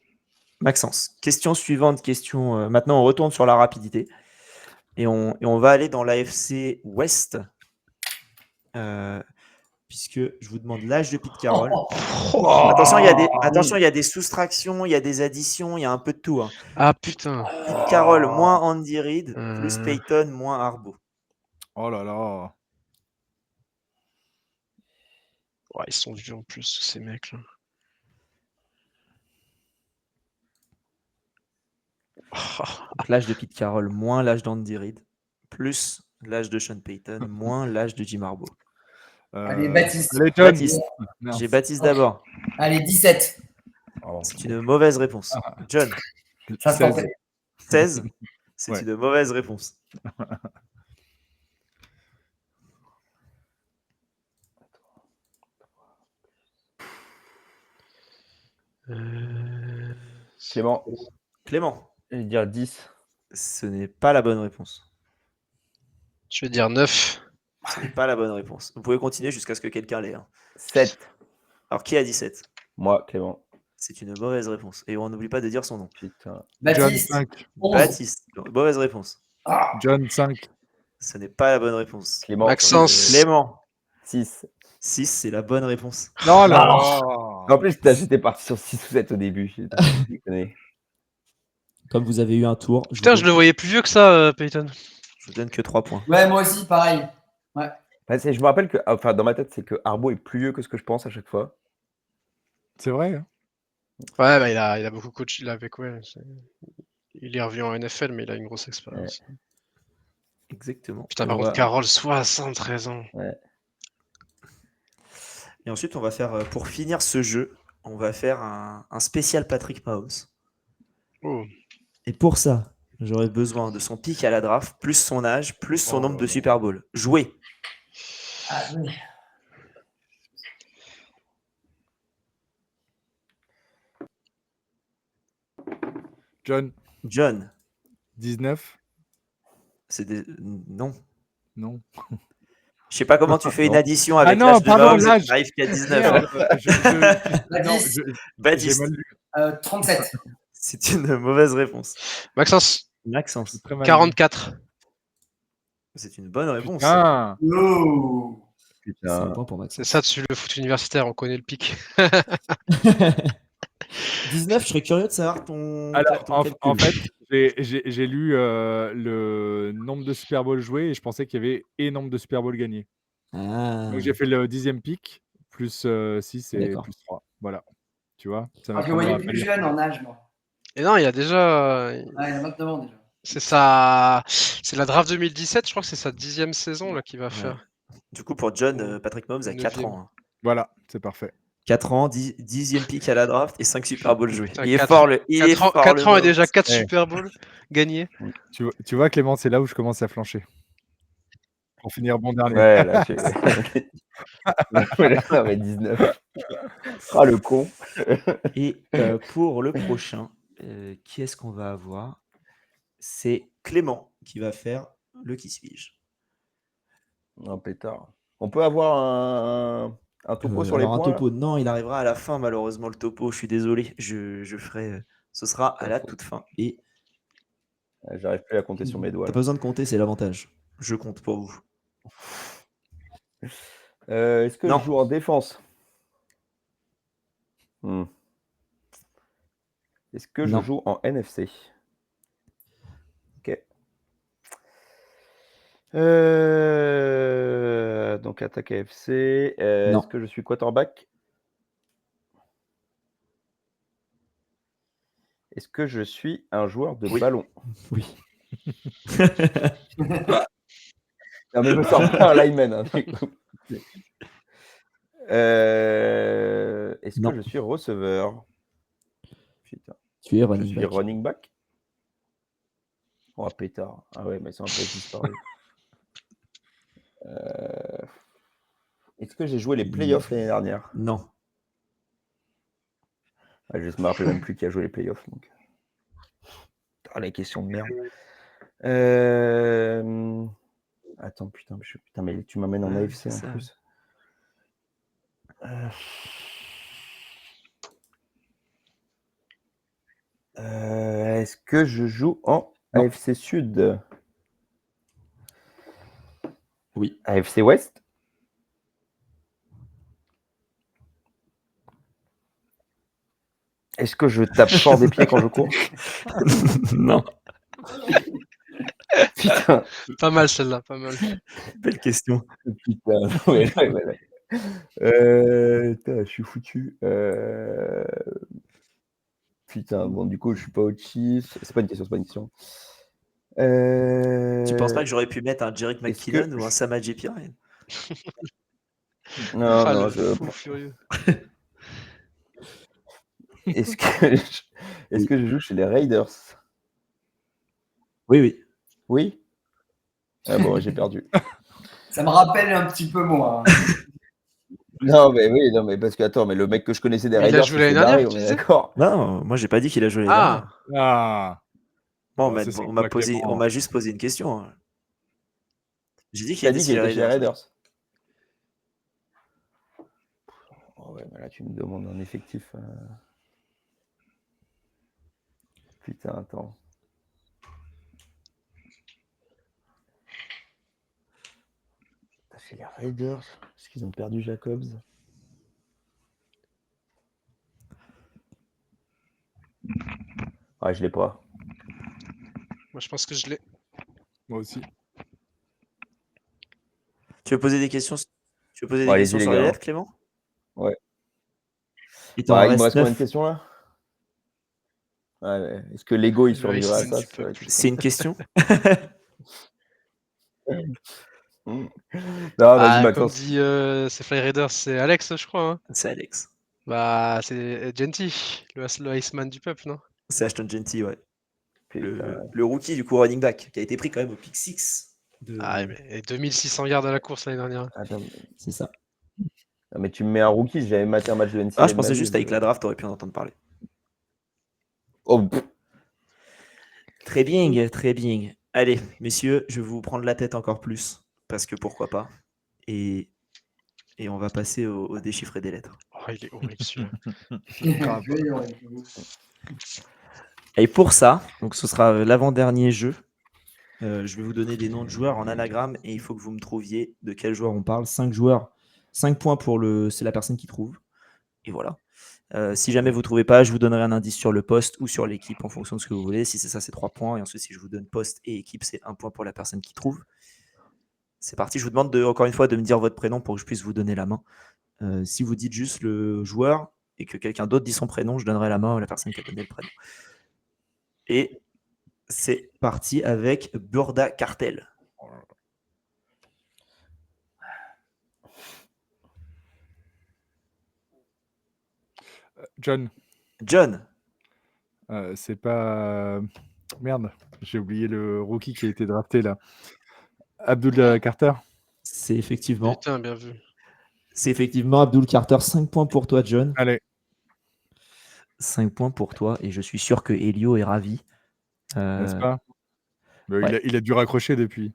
Maxence. Question suivante, maintenant on retourne sur la rapidité. Et on va aller dans l'AFC West. Puisque je vous demande l'âge de Pete Carroll. Attention, il y a des soustractions, il y a des additions, il y a un peu de tout. Hein. Ah putain. Pete Carroll moins Andy Reid, plus Euh. Peyton moins Harbaugh. Oh là là. Ouais, ils sont vieux en plus, ces mecs-là. Donc, l'âge de Pete Carroll moins l'âge d'Andy Reid, plus l'âge de Sean Payton moins l'âge de Jim Harbaugh. Allez, Baptiste. Allez, John. Baptiste. Merde. J'ai Baptiste d'abord. Allez, 17. C'est une mauvaise réponse. John, Ça se 16. tentait. 16. C'est Ouais. une mauvaise réponse. Clément, Clément, je vais dire 10. ce n'est pas la bonne réponse. Je vais dire 9. Ce n'est pas la bonne réponse. Vous pouvez continuer jusqu'à ce que quelqu'un l'ait. Hein. 7. Alors, qui a 17? Moi, Clément. C'est une mauvaise réponse. Et on n'oublie pas de dire son nom. Putain. John Baptiste. 5. 11. Baptiste. Mauvaise réponse. Ah, John 5. Ce n'est pas la bonne réponse. Clément. Maxence. Clément. 6. 6, c'est la bonne réponse. Non là là. En plus, j'étais parti sur 6 ou 7 au début. J'ai déconné. Comme vous avez eu un tour. Putain, je le voyais plus vieux que ça, Peyton. Je vous donne que 3 points. ouais, moi aussi, pareil. Enfin, je me rappelle que, enfin, dans ma tête, c'est que Harbaugh est plus vieux que ce que je pense à chaque fois. C'est vrai. Hein. Ouais, bah, il a beaucoup coaché. Il est revenu en NFL, mais il a une grosse expérience. Ouais. Exactement. Putain, Et par on contre, va- Carroll, 73 ans. Et ensuite, on va faire, pour finir ce jeu, on va faire un spécial Patrick Mahomes. Oh. Et pour ça, J'aurais besoin de son pic à la draft, plus son âge, plus son Oh nombre là de là. Super Bowl. Joué. Ah, oui. John John, 19. non. Non. Je sais pas comment tu fais une Non. addition avec non, l'âge de pardon, Mahomes et l'âge. tu n'arrives qu'à 19. Merde, non, Baptiste. j'ai Baptiste, mal lu. 37. c'est une mauvaise réponse. Maxence, Maxence, Très mal lu. 44. c'est une bonne réponse. Putain. Oh. c'est Putain. un point pour Max. C'est ça dessus le foot universitaire, on connaît le pic. 19, je serais curieux de savoir ton Alors, ton en calcul. fait, j'ai lu le nombre de Super Bowl joués et je pensais qu'il y avait et nombre de Super Bowl gagnés. Ah, Donc j'ai fait le 10e pick, plus 6 et D'accord. plus 3. Voilà. Tu vois, ça Ah, je le m'apprendra voyais à plus pas lire. jeune en âge, moi. Et non, il y a déjà. Ouais, il y a 29 ans déjà. C'est ça. C'est la draft 2017, je crois que c'est sa 10e saison là qu'il va Ouais. faire. Du coup, pour John, Patrick Mahomes a 4 Neuvième. ans. Hein. Voilà, c'est parfait. 4 ans, 10e pick à la draft et 5 Super Bowl joués. Putain, Il est 4 fort, il est 4 ans, fort, 4 le ans et Mahomes. déjà 4 Eh. Super Bowl gagnés. Tu vois, Clément, c'est là où je commence à flancher. Pour finir bon dernier. Ouais, là, j'ai. Non, mais 19. Ah, le con. Et pour le prochain, qui est-ce qu'on va avoir? C'est Clément qui va faire le qui suis-je. Un pétard. On peut avoir un topo sur les alors points un là topo, Non, il arrivera à la fin, malheureusement, le topo. Je suis désolé. Je ferai. Ce sera à la toute fin. Et J'arrive plus à compter sur mes doigts. t'as là. pas besoin de compter, c'est l'avantage. je compte pour vous. Est-ce que Non. je joue en défense Est-ce que je Non. joue en NFC Ok. Donc attaque AFC. Non. Est-ce que je suis quarterback Est-ce que je suis un joueur de Oui. ballon Oui. Non, mais me sors pas un lineman. Hein, est-ce Non. que je suis receveur? Putain. Tu es Je running suis back. running back? Oh, pétard. Ah ouais, mais c'est un peu disparu. Est-ce que j'ai joué les playoffs l'année dernière? Non. Ah, je me rappelle même plus qui a joué les playoffs. Donc. Ah, la question de merde. Attends, putain, mais tu m'amènes en AFC en plus. Est-ce que je joue en Non. AFC Sud? Oui. AFC Ouest? Est-ce que je tape fort des pieds quand je cours? Non. Putain. Pas mal celle-là, pas mal. Belle question. Putain. Ouais. Putain, je suis foutu. Putain, bon, du coup, je suis pas au Chiefs. C'est pas une question. Tu penses pas que j'aurais pu mettre un Jerick est-ce McKinnon que- ou un Sam Adjepia? Non, Ah, non, le fou furieux. Est-ce que je joue chez les Raiders? Oui. Oui? Ah bon, j'ai perdu. Ça me rappelle un petit peu moi. Non, mais parce que, attends, mais le mec que je connaissais des Mais il a Raiders, joué il s'est l'année dernière, barré, tu on est disais? d'accord. Non, moi j'ai pas dit qu'il a joué les Ah! dernières. Ah. Moi, Bon, ça, c'est on m'a juste posé une question. Hein. J'ai dit qu'il T'as était dit chez qu'il les était chez les Raiders. Raiders. Oh ouais, mais là, tu me demandes un effectif. Putain, attends. T'as fait les Raiders? Est-ce qu'ils ont perdu Jacobs? Ouais, je l'ai pas. Moi, je pense que je l'ai. Moi aussi. Tu veux poser des questions, Bon, allez-y, les sur les gars. lettres, Clément? Ouais. Il t'en Bah, il me reste reste combien de 9. questions là? Ouais. Est-ce que Lego il Le survivra à Iceman ça? du peuple. C'est une question? Non, vas-y, Ah, comme Maxence. dit c'est Fly Raiders, c'est Alex, je crois. Hein. C'est Alex. Bah, c'est Genty, le Iceman du peuple, non? C'est Ashton Genty, ouais. Putain. Le rookie du coup running back, qui a été pris quand même au pick 6. Ah, mais 2600 yards à la course l'année dernière. Attends, C'est ça. non, mais tu me mets un rookie, j'ai jamais maté un match de NCAA Ah, je de ma pensais vie, juste avec la draft, t'aurais pu en entendre parler. Oh, pff. Très bien, très bien. Allez, messieurs, je vais vous prendre la tête encore plus, parce que pourquoi pas. Et on va passer au déchiffrer des lettres. Oh, il est horrible celui-là. Grave. Et pour ça, donc ce sera l'avant-dernier jeu. Je vais vous donner des noms de joueurs en anagramme et il faut que vous me trouviez de quel joueur on parle. 5 joueurs, 5 points c'est la personne qui trouve. Et voilà. Si jamais vous ne trouvez pas, je vous donnerai un indice sur le poste ou sur l'équipe en fonction de ce que vous voulez. Si c'est ça, c'est 3 points. Et ensuite, si je vous donne poste et équipe, c'est 1 point pour la personne qui trouve. C'est parti. Je vous demande encore une fois de me dire votre prénom pour que je puisse vous donner la main. Si vous dites juste le joueur et que quelqu'un d'autre dit son prénom, je donnerai la main à la personne qui a donné le prénom. Et c'est parti avec Burda Cartel. John, John. c'est pas. Merde, j'ai oublié le rookie qui a été drafté là. Abdul Carter. C'est effectivement. Putain, bien vu. C'est effectivement Abdul Carter. 5 points pour toi, John. Allez. 5 points pour toi. Et je suis sûr que Elio est ravi. N'est-ce pas? Ouais. Il a dû raccrocher depuis.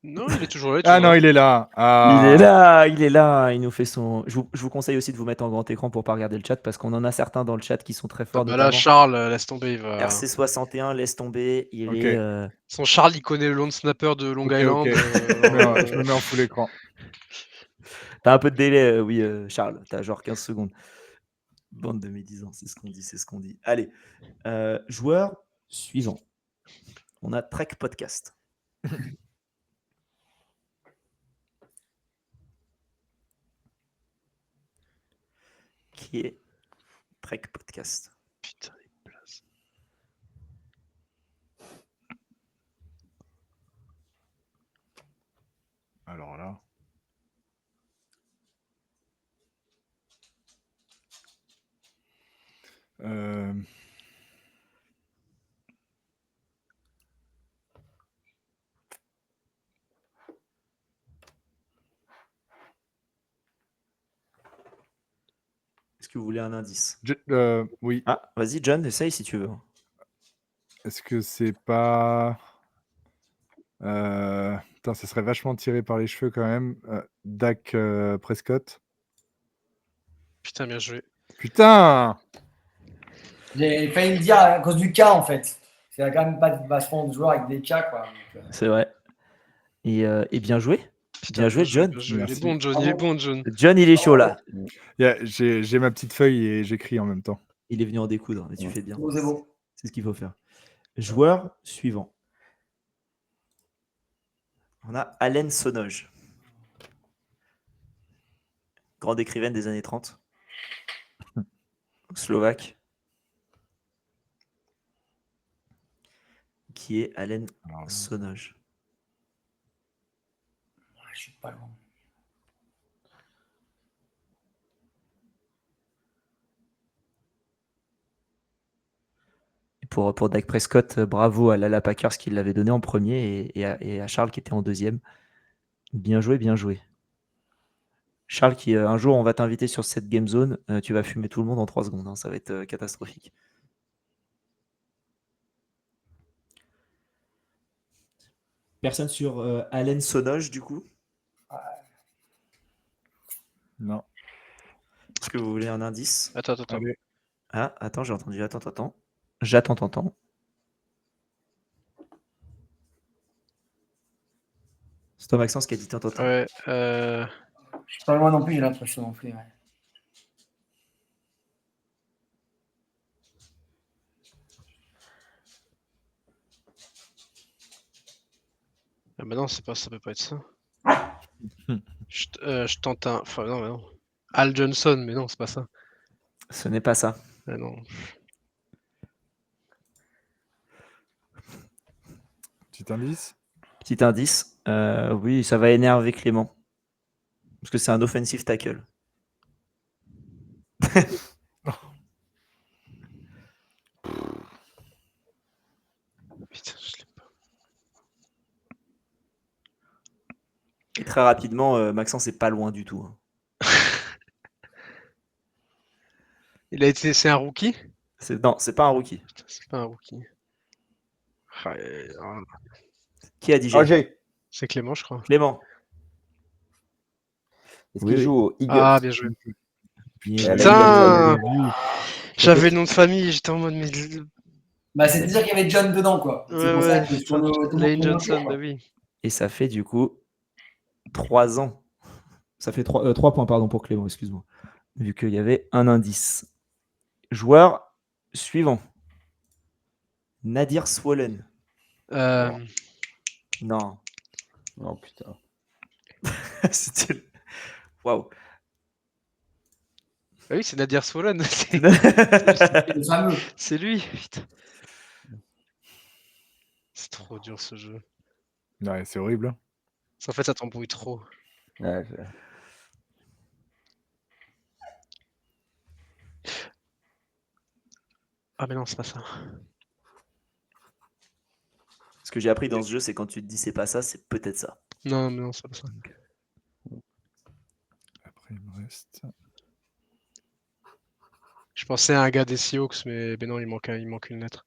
Non, il est toujours là. Ah non, il est là. Ah. Il est là. Il nous fait son. Je vous conseille aussi de vous mettre en grand écran pour pas regarder le chat parce qu'on en a certains dans le chat qui sont très Ah forts. bah là, notamment Charles, laisse tomber. Il va... RC61, laisse tomber. Il Ok. est. Son Charles, il connaît le long snapper de Long Ok, Island. ok. Je me mets en full écran. T'as un peu de délai, oui, Charles. T'as genre 15 secondes. Bande de médisants, c'est ce qu'on dit. Allez, joueur suivant. On a Trek Podcast. Qui est Trek Podcast. Putain, il me place. Alors là. Est-ce que vous voulez un indice? Oui. Ah, vas-y, John, essaye si tu veux. Est-ce que c'est pas. Putain, ça serait vachement tiré par les cheveux quand même. Dak Prescott. Putain, bien joué. Putain! J'ai failli me dire à cause du cas, en fait. Il y a quand même pas vachement de joueurs avec des cas, quoi. Donc, C'est vrai. Et bien joué. Putain, Bien joué, John. bien joué. Il est Merci. bon, John. Il est bon, John. John, il est chaud là. J'ai ma petite feuille et j'écris en même temps. Il est venu en découdre, mais tu fais bien. c'est beau. C'est ce qu'il faut faire. Joueur suivant. On a Allen Sonoge. Grande écrivaine des années 30. Slovaque. Qui est Allen Alors, Sonoge. Je suis pas loin. Et pour Dak Prescott, bravo à Lala Packers qui l'avait donné en premier et à Charles qui était en deuxième. Bien joué, bien joué. Charles, qui un jour on va t'inviter sur cette game zone, tu vas fumer tout le monde en 3 secondes, hein, ça va être catastrophique. Personne sur Allen Sonoge du coup? non. Est-ce que vous voulez un indice? Attends. Allez. Ah, attends, j'ai entendu. Attends. J'attends. C'est toi, Maxence, qui a dit attends. Ouais. Je suis pas loin non plus, j'ai l'impression non plus. Ouais. Ah bah non, ça peut pas être ça. Je tente un. Enfin, non, mais non. Al Johnson, mais non, c'est pas ça. Ce n'est pas ça. Ah non. Petit indice. Petit indice. Oui, ça va énerver Clément. Parce que c'est un offensive tackle. Putain, je l'ai pas. Et très rapidement, Maxence est pas loin du tout. Hein. C'est un rookie? Non, c'est pas un rookie. Putain, c'est pas un rookie. Ah, Qui a dit AG. c'est Clément, je crois. Clément. Est-ce Oui, qu'il oui. joue aux Eagles? Ah, bien joué. Bien Putain joué. J'avais le nom de famille, j'étais en mode. Mais... Bah, c'est-à-dire qu'il y avait John dedans, quoi. Ouais, C'est pour ça ouais. que sur le Lane ton Johnson, moteur, bah oui. Et ça fait du coup 3 ans. Ça fait 3 points pardon, pour Clément, excuse-moi. Vu qu'il y avait un indice. Joueur suivant. Nadir Swollen. Non. Oh putain. C'était... Waouh. Bah oui, c'est Nadir Swollen. le fameux. C'est lui, putain. C'est trop dur ce jeu. Ouais, c'est horrible. Hein. En fait, ça t'embrouille trop. Ouais, Ah, mais non, c'est pas ça. Ce que j'ai appris dans ce jeu, c'est quand tu te dis c'est pas ça, c'est peut-être ça. Non, mais non, c'est pas ça. Après, il me reste. Je pensais à un gars des Seahawks, mais non, il manque une lettre.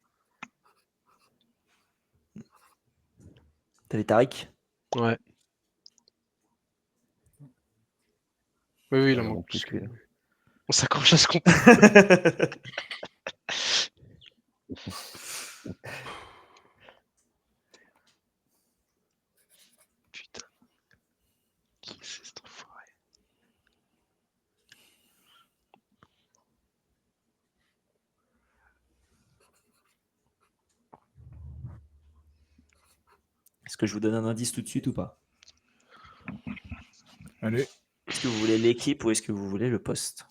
T'avais Tariq? Ouais. Oui, il en bon, manque plus que. là. On s'accroche à ce qu'on peut. Putain. Qui c'est cet enfoiré? Est-ce que je vous donne un indice tout de suite ou pas? Allez. Est-ce que vous voulez l'équipe ou est-ce que vous voulez le poste?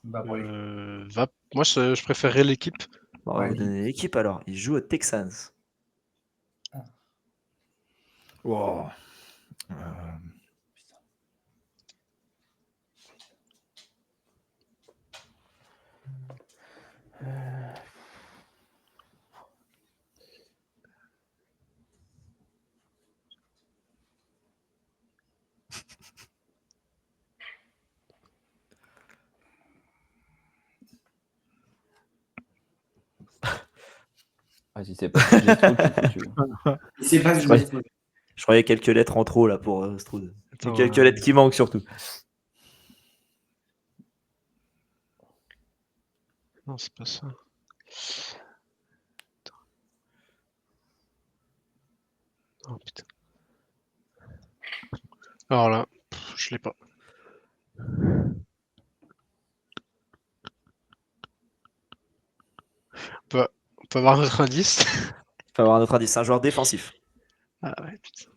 Bah, pour les- Moi, je préférerais l'équipe. Bon, on va Ouais, vous donner l'équipe alors. Il joue aux Texans. Wow. Ah, si c'est pas Stroud, je suis foutu. C'est pas Je croyais- Je croyais quelques lettres en trop là pour Stroud. Attends, Quelques lettres qui manquent surtout. Non, c'est pas ça. Oh putain. Alors là, je l'ai pas. On peut avoir un autre indice. Il faut avoir un autre indice. C'est un joueur défensif. Ah ouais, putain.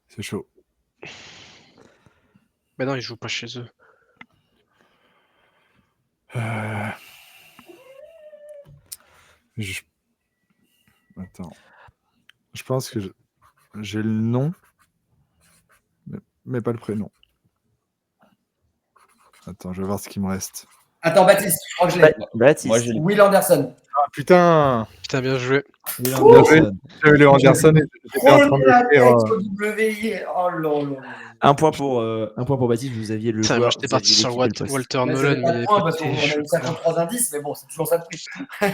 C'est chaud. Mais non, ils jouent pas chez eux. Attends. Je pense que j'ai le nom, mais pas le prénom. Attends, je vais voir ce qu'il me reste. Attends, Baptiste, je crois que je l'ai. Baptiste. Moi, j'ai Will Anderson. Ah putain! Putain, bien joué. Will J'avais Anderson. j'avais Léo Anderson et j'étais en train la d'écrire. tête au WI. Oh là là. Un point pour Baptiste. Vous aviez le Putain, moi joueur. j'étais Vous parti aviez sur l'équipe et le poste. Walter Là, Nolan, ça fait mais pas il de avait point pas parce qu'on a été eu ça contre 3 indices, mais bon, c'est toujours ça de prix.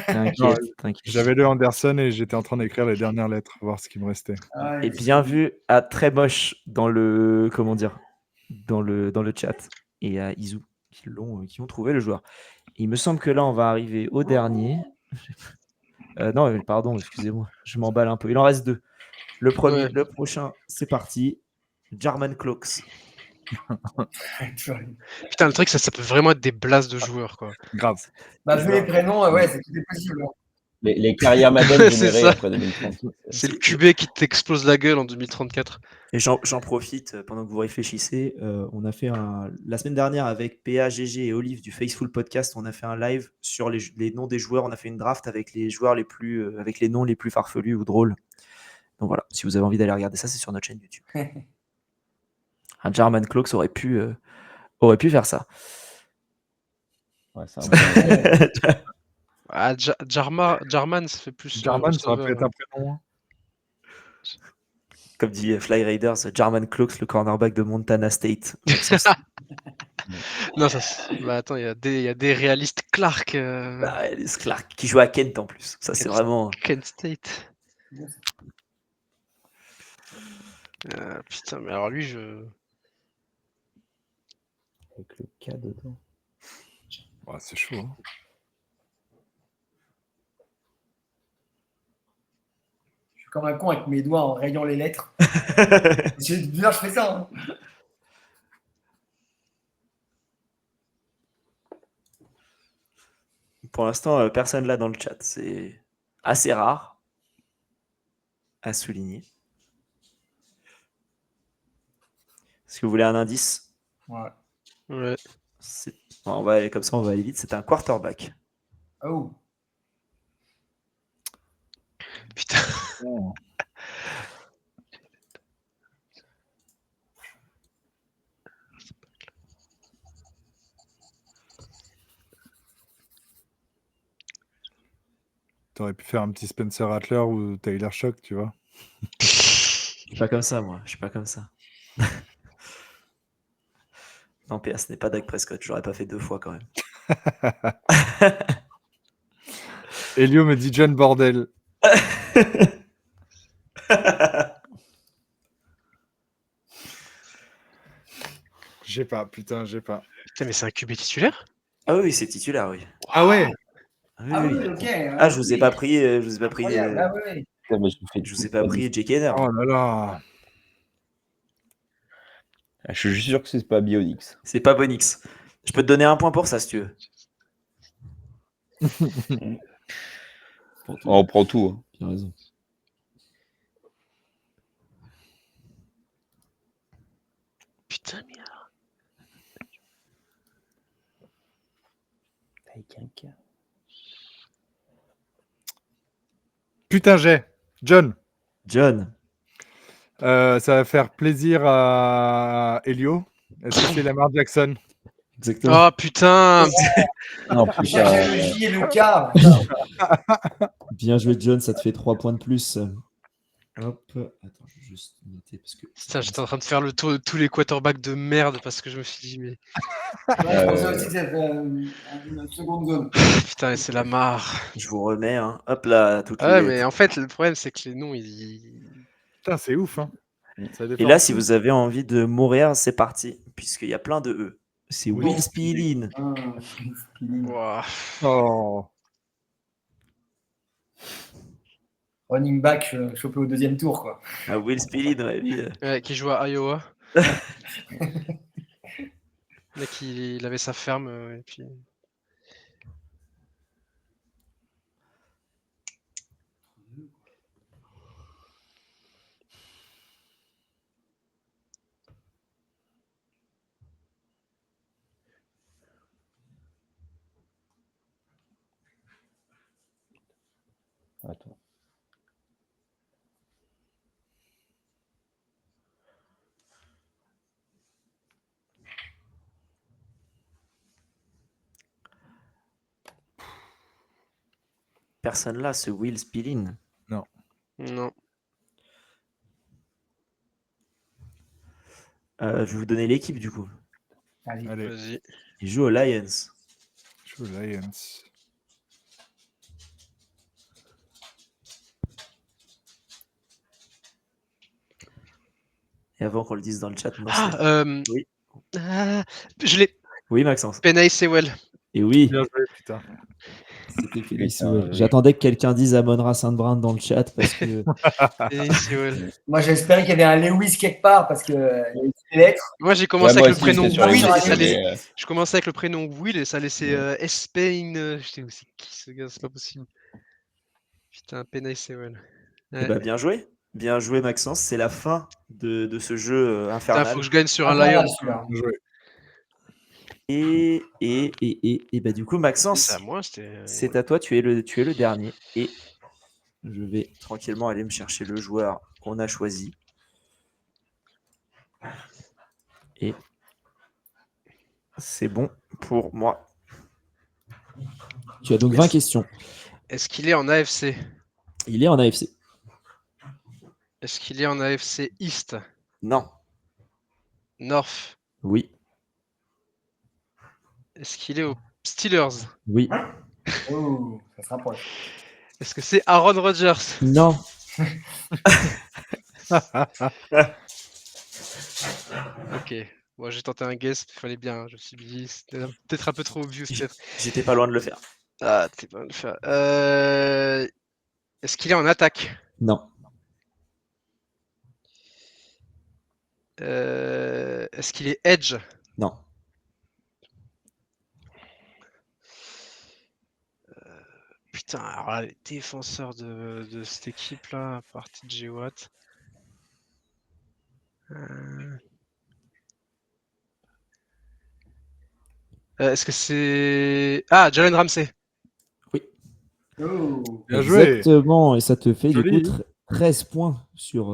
T'inquiète, t'inquiète. J'avais Léo Anderson et j'étais en train d'écrire les dernières lettres, voir ce qui me restait. Et bien vu à très moche dans le dans le chat et à Izu qui ont trouvé le joueur. Et il me semble que là on va arriver au dernier. Non, pardon, excusez-moi, je m'emballe un peu. Il en reste 2. Le premier, Ouais. le prochain, c'est parti. Jarman Cloaks. Putain, le truc, ça peut vraiment être des blasts de joueurs, quoi. Grave. Bah, vu les prénoms, ouais, c'est tout est possible. hein. les carrières Madden C'est générées ça. après 2030. C'est le QB qui t'explose la gueule en 2034. Et j'en profite pendant que vous réfléchissez. On a fait la semaine dernière avec PA, GG et Olive du Faceful Podcast. On a fait un live sur les noms des joueurs. On a fait une draft avec les joueurs avec les noms les plus farfelus ou drôles. Donc voilà, si vous avez envie d'aller regarder ça, c'est sur notre chaîne YouTube. Un Jarman Cloaks aurait pu faire ça. Ouais, c'est un bon- Ah, Jarman, ça fait plus. Jarman, ça aurait pu receveur, être un prénom. hein. Comme dit Fly Raiders, Jarman Cloaks, le cornerback de Montana State. Non, bah attends, il y a des réalistes Clark. Bah, Ellis Clark, qui joue à Kent en plus. Ça, c'est vraiment. Kent State. Putain, mais alors lui, Avec le K dedans. Ouais, c'est chaud. hein. Je suis comme un con avec mes doigts en rayant les lettres. Je fais ça. hein. Pour l'instant, personne là dans le chat. C'est assez rare à souligner. Est-ce que vous voulez un indice? Ouais. ouais. On va aller comme ça, on va aller vite. C'est un quarterback. Oh. Putain. Oh. T'aurais pu faire un petit Spencer Rattler ou Tyler Shock, tu vois. Je suis pas comme ça, moi. Je suis pas comme ça. Non, PA, ce n'est pas Dak Prescott. J'aurais pas fait 2 fois quand même. Elio me dit John Bordel. J'ai pas, putain, j'ai pas. Putain, mais c'est un QB titulaire? Ah oui, c'est titulaire, oui. Ah ouais. Ah oui, Ah oui. oui, ok. Ah, je vous ai pas pris. Je vous ai pas pris. Incroyable. Ah, oui. Putain, mais je me fais Je vous ai pas pris Jake Henner. Oh là là. Je suis sûr que c'est pas Bionix. C'est pas Bonix. Je peux te donner un point pour ça si tu veux. Pour tout. On prend tout. hein. Tu as raison. Putain, mais alors. Avec un K. Putain, j'ai. John. John. Ça va faire plaisir à Elio. Est-ce que c'est Lamar Jackson? Exactement. Oh putain. Non, Je cherchais le J et le K. Bien joué, John, ça te fait 3 points de plus. Hop. Attends, je vais juste noter parce que. Putain, j'étais en train de faire le tour de tous les quarterbacks de merde parce que je me suis dit, mais Ouais, je pensais aussi que c'était une seconde zone. putain, c'est la marre. Je vous remets. Hein. Hop là, toutes Ouais, les. mais en fait, le problème, c'est que les noms, ils. Putain, c'est ouf. Hein. Ça Et déforme là, si tout. vous avez envie de mourir, c'est parti, puisqu'il y a plein de E. C'est Oui. Will Spillane. Ouah. Oh. Running back chopé au deuxième tour, quoi. Ah, Will Spillane, ouais, lui. Ouais, qui joue à Iowa. Le mec, il avait sa ferme, et puis. Attends. Personne là, ce Will Spillane. Non. Je vais vous donner l'équipe du coup. Allez. Allez, Vas-y. Il joue aux Lions. je joue aux Lions. Et avant qu'on le dise dans le chat, moi, Ah, c'est- Oui. je l'ai. Oui, Maxence. Penay Sewell. Et oui, Bien joué, putain. C'était Félix. Putain, Ouais. J'attendais que quelqu'un dise Amon-Ra Saint-Brown dans le chat parce que. Penay Sewell. Moi, j'espérais qu'il y avait un Lewis quelque part parce que il y avait des lettres. Moi, j'ai commencé Ouais, moi avec le aussi, prénom j'étais sur les Will Will, et ça mais- laissait. Je commençais avec le prénom Will et ça laissait S-Pain. J'étais aussi qui ce gars, c'est pas possible. Putain, Penay Sewell. Eh Ouais. ben, bien joué. Bien joué, Maxence. C'est la fin de ce jeu Putain, infernal. faut que je gagne sur un Infernal, Lion. celui-là. Bien joué. Et bah, du coup, Maxence, C'est à moi, c'était. c'est à toi. Tu es le dernier. Et je vais tranquillement aller me chercher le joueur qu'on a choisi. Et c'est bon pour moi. Tu as donc 20 questions. Est-ce qu'il est en AFC? Il est en AFC. Est-ce qu'il est en AFC East? Non. North? Oui. Est-ce qu'il est aux Steelers? Oui. Oh, ça se rapproche. Est-ce que c'est Aaron Rodgers? Non. Ok. Bon, j'ai tenté un guess, il fallait bien. Je me suis dit, c'était peut-être un peu trop obvious, peut-être. J'étais pas loin de le faire. Ah, t'es pas mal de faire. Est-ce qu'il est en attaque? Non. Est-ce qu'il est edge? Non. Putain, alors là, les défenseurs de cette équipe-là, à part TJ Watt. Est-ce que c'est. Ah, Jalen Ramsey. Oh. Bien joué. Exactement. Et ça te fait Joli. du coup 13 points sur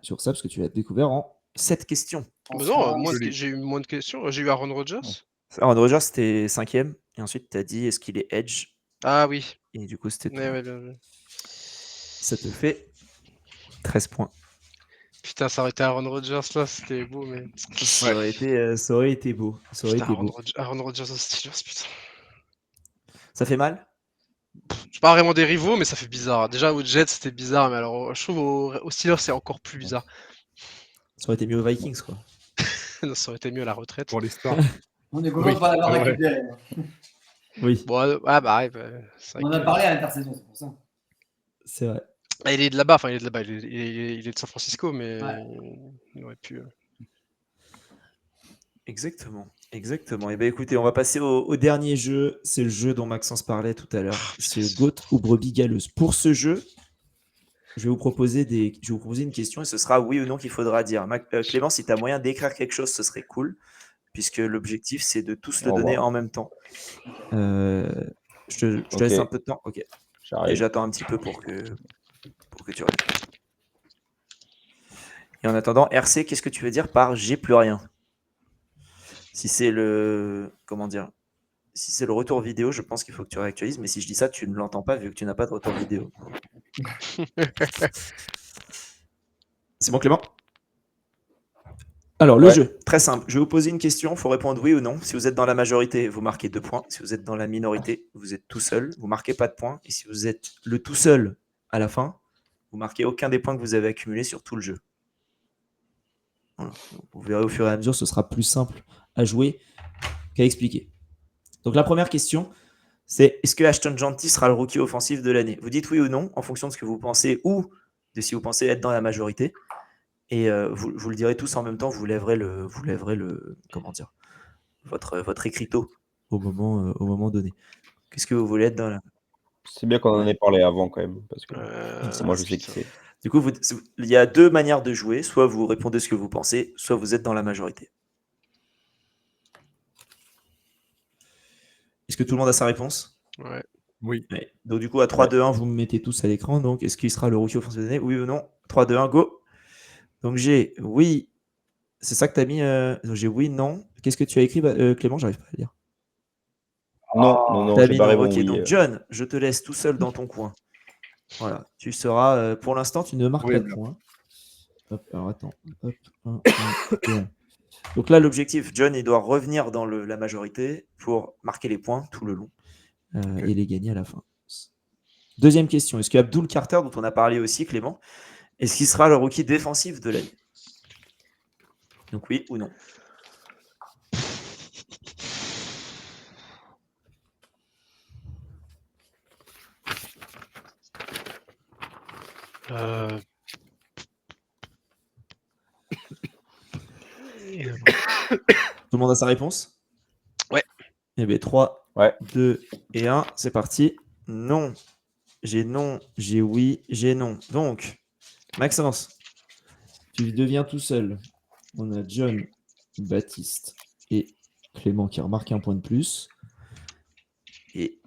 ça parce que tu l'as découvert en 7 questions. Mais non, Joli. j'ai eu moins de questions. J'ai eu Aaron Rodgers. Aaron Rodgers, c'était 5e. Et ensuite, tu as dit est-ce qu'il est edge? Ah oui. Et du coup, c'était Ouais, bien vu. ça te fait 13 points. Putain, ça aurait été Aaron Rodgers là, c'était beau, mais. Ça aurait été beau. Ça aurait Putain, été beau. Aaron Rodgers aux Steelers, putain. Ça fait mal? C'est pas vraiment des rivaux, mais ça fait bizarre. Déjà, aux Jets, c'était bizarre, mais alors, je trouve aux Steelers, c'est encore plus bizarre. Ça aurait été mieux aux Vikings, quoi. Non, ça aurait été mieux à la retraite. Pour l'histoire. On est content de pas l'avoir ouais. récupéré. Oui, Bon, bah, ouais, c'est vrai On en a que- parlé à l'intersaison, c'est pour ça. c'est vrai. Ah, il est de là-bas, enfin, il est de là-bas, il est de San Francisco, mais Ouais. il aurait pu. Exactement. Exactement. Et ben écoutez, on va passer au dernier jeu. C'est le jeu dont Maxence parlait tout à l'heure. C'est Goat ou brebis galeuse. Pour ce jeu, je vais vous proposer une question et ce sera oui ou non qu'il faudra dire. Clément, si tu as moyen d'écrire quelque chose, ce serait cool. puisque l'objectif, c'est de tous le Au donner revoir. en même temps. Je te Ok. laisse un peu de temps. Ok. Et J'arrive. j'attends un petit peu pour que tu répondes. Et en attendant, RC, qu'est-ce que tu veux dire par j'ai plus rien? Si c'est le. Comment dire? Si c'est le retour vidéo, je pense qu'il faut que tu réactualises. Mais si je dis ça, tu ne l'entends pas vu que tu n'as pas de retour vidéo. C'est bon, Clément? Alors, le Ouais. jeu, très simple. Je vais vous poser une question. Il faut répondre oui ou non. Si vous êtes dans la majorité, vous marquez 2 points. Si vous êtes dans la minorité, vous êtes tout seul. Vous marquez pas de points. Et si vous êtes le tout seul à la fin, vous marquez aucun des points que vous avez accumulés sur tout le jeu. Voilà. Donc, vous verrez au fur et à mesure, ce sera plus simple à jouer qu'à expliquer. Donc, la première question, c'est est-ce que Ashton Genty sera le rookie offensif de l'année? Vous dites oui ou non en fonction de ce que vous pensez ou de si vous pensez être dans la majorité. Et vous le direz tous en même temps, vous lèverez le comment dire, votre écriteau au moment donné. Qu'est-ce que vous voulez être dans la... C'est bien qu'on en ait parlé avant quand même, parce que moi je sais qui putain. c'est. Du coup, il y a 2 manières de jouer. Soit vous répondez ce que vous pensez, soit vous êtes dans la majorité. Est-ce que tout le monde a sa réponse? Ouais. Oui. Ouais. Donc du coup, à 3, 2, 1, vous me mettez tous à l'écran. Donc, est-ce qu'il sera le rookie offensif de l'année? Oui ou non? 3, 2, 1, go. Donc j'ai oui. C'est ça que tu as mis donc j'ai oui, non. Qu'est-ce que tu as écrit, Clément? J'arrive pas à lire. Non, T'as j'ai mis barré non. mon Ok, oui. donc John, je te laisse tout seul dans ton coin. Voilà. Tu seras, pour l'instant, tu ne marques Oui, pas de bien. points. Hop, alors attends. Hop, 1, 1. Donc là, l'objectif, John, il doit revenir dans la majorité pour marquer les points tout le long et les gagner à la fin. Deuxième question. Est-ce que Abdul Carter, dont on a parlé aussi, Clément, est-ce qu'il sera le rookie défensif de l'année? Donc oui ou non? Euh, Tout le monde a sa réponse? Ouais. Eh bien, 3, Ouais. 2 et 1, c'est parti. Non. J'ai non, j'ai oui, j'ai non. Donc, Maxence, tu deviens tout seul. On a John, Baptiste et Clément qui remarque un point de plus. Et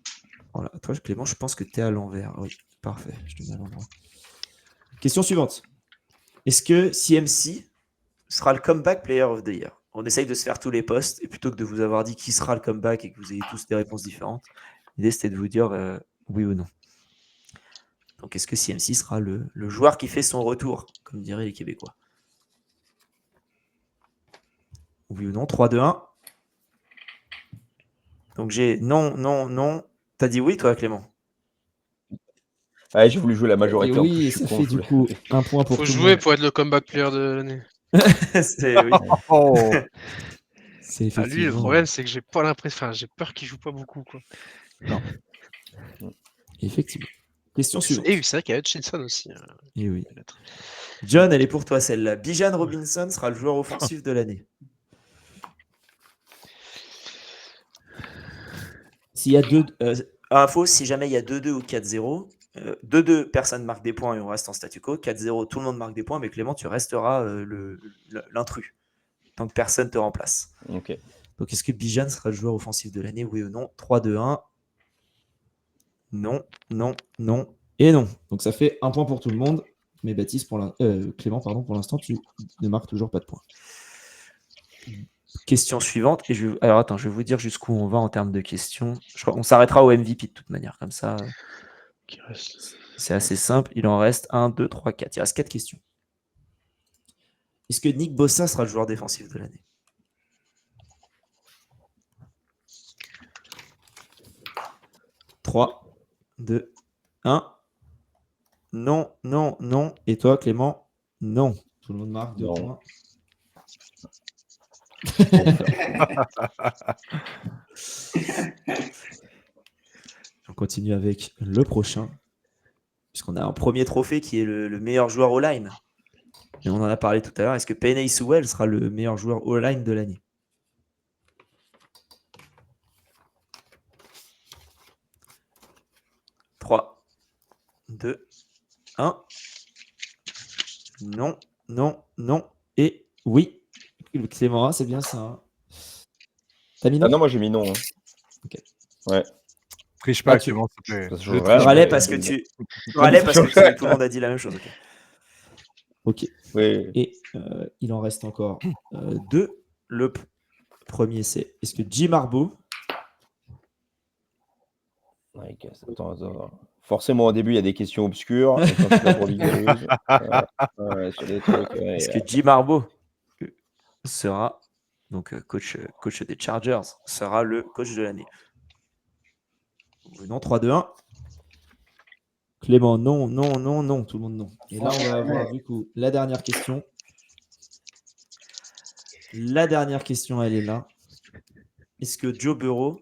voilà, toi, Clément, je pense que tu es à l'envers. Oui, parfait, je te mets à l'endroit. Question suivante. Est-ce que CMC sera le comeback player of the year? On essaye de se faire tous les postes et plutôt que de vous avoir dit qui sera le comeback et que vous ayez tous des réponses différentes, l'idée c'était de vous dire oui ou non. Donc est-ce que CMC sera le joueur qui fait son retour, comme diraient les Québécois? Oui ou non? 3, 2, 1. Donc j'ai non, non, non. T'as dit oui, toi, Clément? Ouais, j'ai voulu jouer la majorité en plus. Oui, Je suis ça con, fait je du voulais- coup un point pour Faut tout le jouer monde. pour être le comeback player de l'année. Oui. Oh, C'est Ah, lui, le effectivement. problème, c'est que j'ai pas l'impression. Enfin, j'ai peur qu'il joue pas beaucoup, quoi. Effectivement. Question suivante. Et oui, c'est vrai qu'il y a Hutchinson aussi. Et oui. peut-être. John, elle est pour toi celle-là. Bijan Robinson sera le joueur offensif de l'année. S'il y a info, si jamais il y a 2-2 ou 4-0, 2-2, personne marque des points et on reste en statu quo. 4-0, tout le monde marque des points, mais Clément, tu resteras l'intrus, tant que personne te remplace. Ok. Donc, est-ce que Bijan sera le joueur offensif de l'année? Oui ou non? 3, 2, 1. Non, non, non et non. Donc, ça fait un point pour tout le monde. Mais Baptiste, Clément, pour l'instant, tu ne marques toujours pas de points. Question suivante. Alors, attends, je vais vous dire jusqu'où on va en termes de questions. On s'arrêtera au MVP de toute manière, comme ça. Qui reste. C'est assez simple. Il en reste 1, 2, 3, 4. Il reste 4 questions. Est-ce que Nick Bossa sera le joueur défensif de l'année? « 3, 2, 1. Non, non, non. Et toi, Clément? Non. Tout le monde marque 2 Non. points. On continue avec le prochain. Puisqu'on a un premier trophée qui est le meilleur joueur all-line. Et on en a parlé tout à l'heure. Est-ce que Penei Sewell sera le meilleur joueur all-line de l'année? 3, 2, 1. Non, non, non et oui. Clément, c'est bien ça. Hein. T'as mis Ah non? non, moi j'ai mis non. Hein. Ok. Ouais. Triche pas, tu- Clément, s'il te plaît. Ça se Ne joue triche rien, Râlais mais- parce que tout le monde a dit la même chose. Ok. Ok. Oui. Et il en reste encore deux. Le premier, c'est est-ce que Jim Harbaugh Ouais, attends. Forcément, au début, il y a des questions obscures. Et quand tu vas pour Ligue Rouge, sur des trucs. Est-ce que Jim Harbaugh sera, donc coach des Chargers, sera le coach de l'année? Non, 3, 2, 1. Clément, non, non, non, non. Tout le monde, non. Et là, on va avoir du coup la dernière question. La dernière question, elle est là. Est-ce que Joe Burrow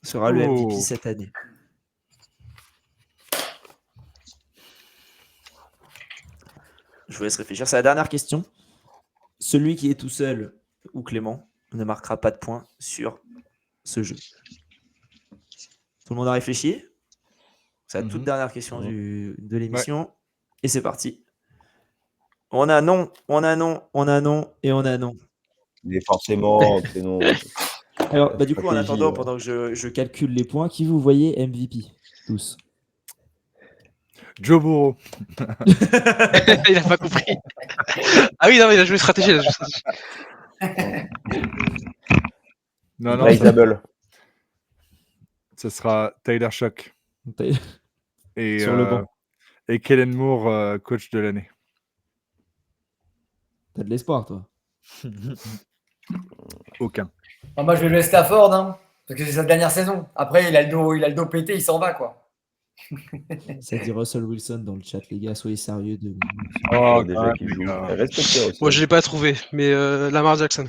sera le MVP cette année? Je vous laisse réfléchir. C'est la dernière question. Celui qui est tout seul, ou Clément, ne marquera pas de points sur ce jeu. Tout le monde a réfléchi? C'est la toute dernière question de l'émission. Et c'est parti. On a non, on a non, on a non et on a non. Mais forcément, c'est non. Alors, du coup, en Stratégie, attendant, pendant que je calcule les points, qui vous voyez MVP? Tous. Joe Burrow. Il a pas compris. Ah oui, non, mais il a joué stratégie. Non, Raisable. ce sera Tyler Shock. Et, Sur le banc. Et Kellen Moore, coach de l'année. T'as de l'espoir, toi. Aucun. Moi, je vais jouer Stafford, hein, parce que c'est sa dernière saison. Après, il a le dos pété, il s'en va, quoi. Ça dit Russell Wilson dans le chat, les gars, soyez sérieux. Oh, Déjà qu'il joue. Respectez aussi. Moi, je l'ai pas trouvé, mais Lamar Jackson.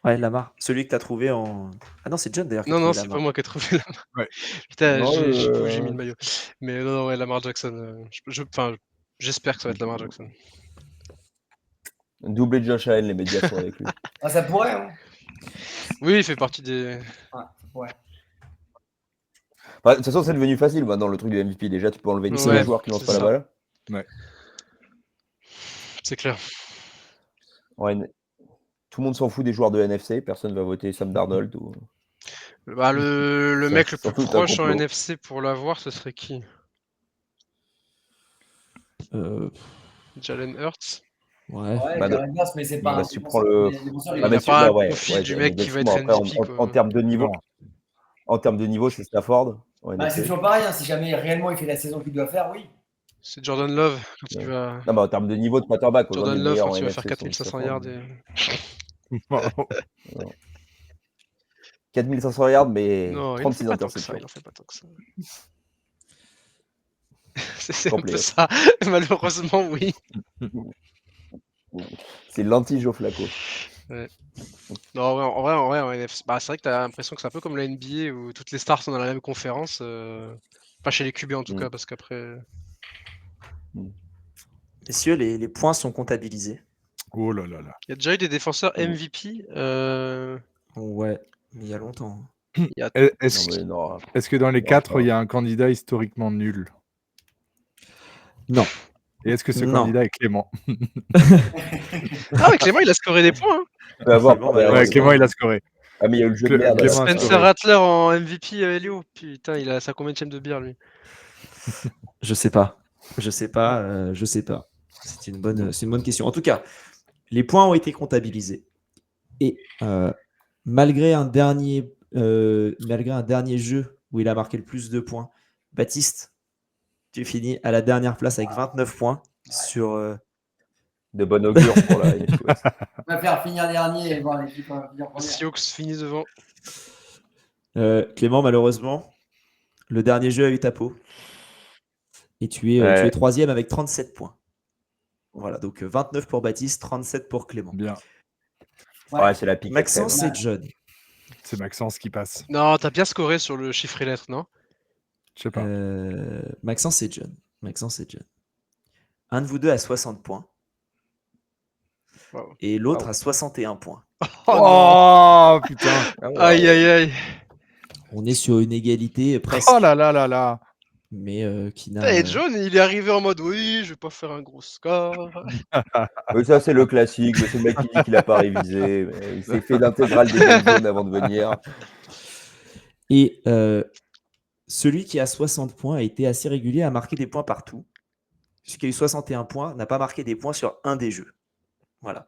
Ouais, Lamar. Celui que tu as trouvé en. Ah non, c'est John d'ailleurs qui a Non, trouvé c'est Lamar. pas moi qui ai trouvé Lamar. Ouais. Putain, Non, je sais pas où j'ai mis le maillot. Mais non, ouais, Lamar Jackson. J'espère que ça va être Lamar Jackson. Doubler Josh Allen, les médias sont avec lui. Ah, ça pourrait, hein. Oui, il fait partie des. Ouais, ça pourrait. Enfin, de toute façon, c'est devenu facile maintenant, le truc du MVP. Déjà, tu peux enlever tous Ouais, les joueurs qui lancent c'est pas la ça. balle. Ouais. C'est clair. Ouais, tout le monde s'en fout des joueurs de NFC. Personne va voter Sam Darnold. Ou... Bah, le Ça, mec le plus surtout, c'est un proche en complot. NFC pour l'avoir, ce serait qui? Jalen Hurts? Ouais. Ouais, Bah, Jalen Hurts, mais c'est pas bah, un si tu prends le. défenseur, Il il a est- pas un ouais, profil du mais mec qui va être après, MVP, quoi. en termes de niveau, Non. en termes de niveau, c'est Stafford. en Bah, c'est NFC. toujours pareil, hein, si jamais réellement il fait la saison qu'il doit faire, oui. C'est Jordan Love quand il Ouais. va. Non, mais en termes de niveau de quarterback, aujourd'hui, Jordan le Love meilleur quand en il va NFC, faire c'est 4500 Stafford. yards. 4500 yards, mais Non, il en fait 36 pas tant que ça. interceptions. Il en fait pas tant que ça. C'est un Complet. peu ça. Malheureusement, oui. C'est l'anti-Joe Flacco. Ouais. Non, en vrai, en NFC, bah, c'est vrai que t'as l'impression que c'est un peu comme la NBA où toutes les stars sont dans la même conférence. Pas chez les QB en tout cas, parce qu'après. Messieurs, les points sont comptabilisés. Oh là là là. Il y a déjà eu des défenseurs MVP. Ouais, mais il y a longtemps. Il y a- Est-ce que dans les Non, 4, pas. il y a un candidat historiquement nul? Non. Et est-ce que ce Non. candidat est Clément? Ah ouais, Clément, il a scoré des points. Hein. Tu peux avoir. Clément, ouais, Ouais, malheureusement. Clément, il a scoré. Ah, mais il y a eu le jeu de merde. Clément a Spencer scoré. Rattler en MVP, Elio. Putain, il a sa combienième de bière, lui. Je sais pas. Je sais pas. C'est une bonne question. En tout cas, les points ont été comptabilisés. Et malgré un dernier jeu où il a marqué le plus de points, Baptiste, tu finis à la dernière place avec 29 points sur. De bon augure pour la NFC West. On va faire finir dernier et voir l'équipe finir Les première. Seahawks finit devant. Clément, malheureusement, le dernier jeu a eu ta peau. Et tu es Ouais. troisième avec 37 points. Voilà, donc 29 pour Baptiste, 37 pour Clément. Bien. Ouais, c'est la pique. Maxence et John. C'est Maxence qui passe. Non, t'as bien scoré sur le chiffre et lettres, non? Je sais pas. Maxence et John. Un de vous deux a 60 points. Wow. Et l'autre a 61 points. Oh putain. Ah ouais, Aïe, aïe, aïe. On est sur une égalité presque. Oh là là là là. mais qui n'a. Et John, il est arrivé en mode oui, je vais pas faire un gros score. Mais ça, c'est le classique. C'est le mec qui dit qu'il n'a pas révisé. Mais il s'est fait l'intégrale des game zones avant de venir. Et celui qui a 60 points a été assez régulier, a marqué des points partout. Celui qui a eu 61 points n'a pas marqué des points sur un des jeux. Voilà.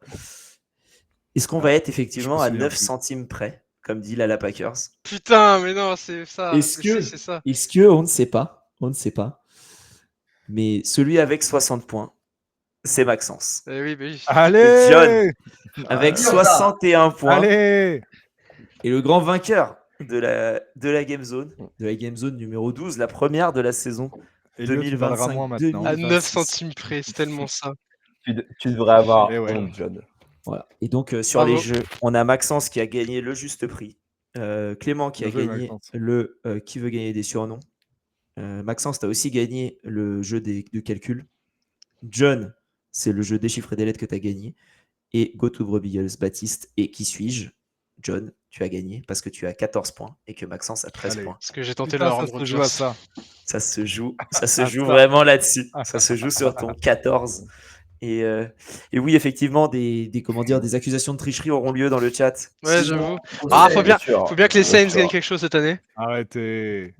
Est-ce qu'on va être effectivement je me à souviens 9 plus. centimes près, comme dit Lala Packers? Putain, mais non, c'est ça. Est-ce que, C'est ça. est-ce que on ne sait pas, on ne sait pas. Mais celui avec 60 points, c'est Maxence. Eh oui, oui. Allez John, avec dur, ça. 61 points, Allez et le grand vainqueur de la Game Zone, numéro 12, la première de la saison Elliot, tu valeras moins maintenant. À 2025-2026. 9 centimes près, c'est tellement ça. Tu devrais avoir Eh ouais. honte, John. Voilà. Et donc, sur Bravo. les jeux, on a Maxence qui a gagné le juste prix, Clément qui a Bien joué, gagné Maxence. le qui veut gagner des surnoms. Maxence, tu as aussi gagné le jeu de calcul. John, c'est le jeu des chiffres et des lettres que tu as gagné. Et Go to Beagles, Baptiste. Et qui suis-je? John, tu as gagné parce que tu as 14 points et que Maxence a 13 Allez. points. Parce que j'ai tenté de Putain, le ça rendre se joue à Rodgers. ça. Ça se joue ça. vraiment là-dessus. Ça se joue sur ton 14. Et oui, effectivement, des accusations de tricherie auront lieu dans le chat. Ouais, Si- j'avoue. On Ah, sait. faut bien sûr. que les Bien Saints sûr. gagnent quelque chose cette année. Arrêtez.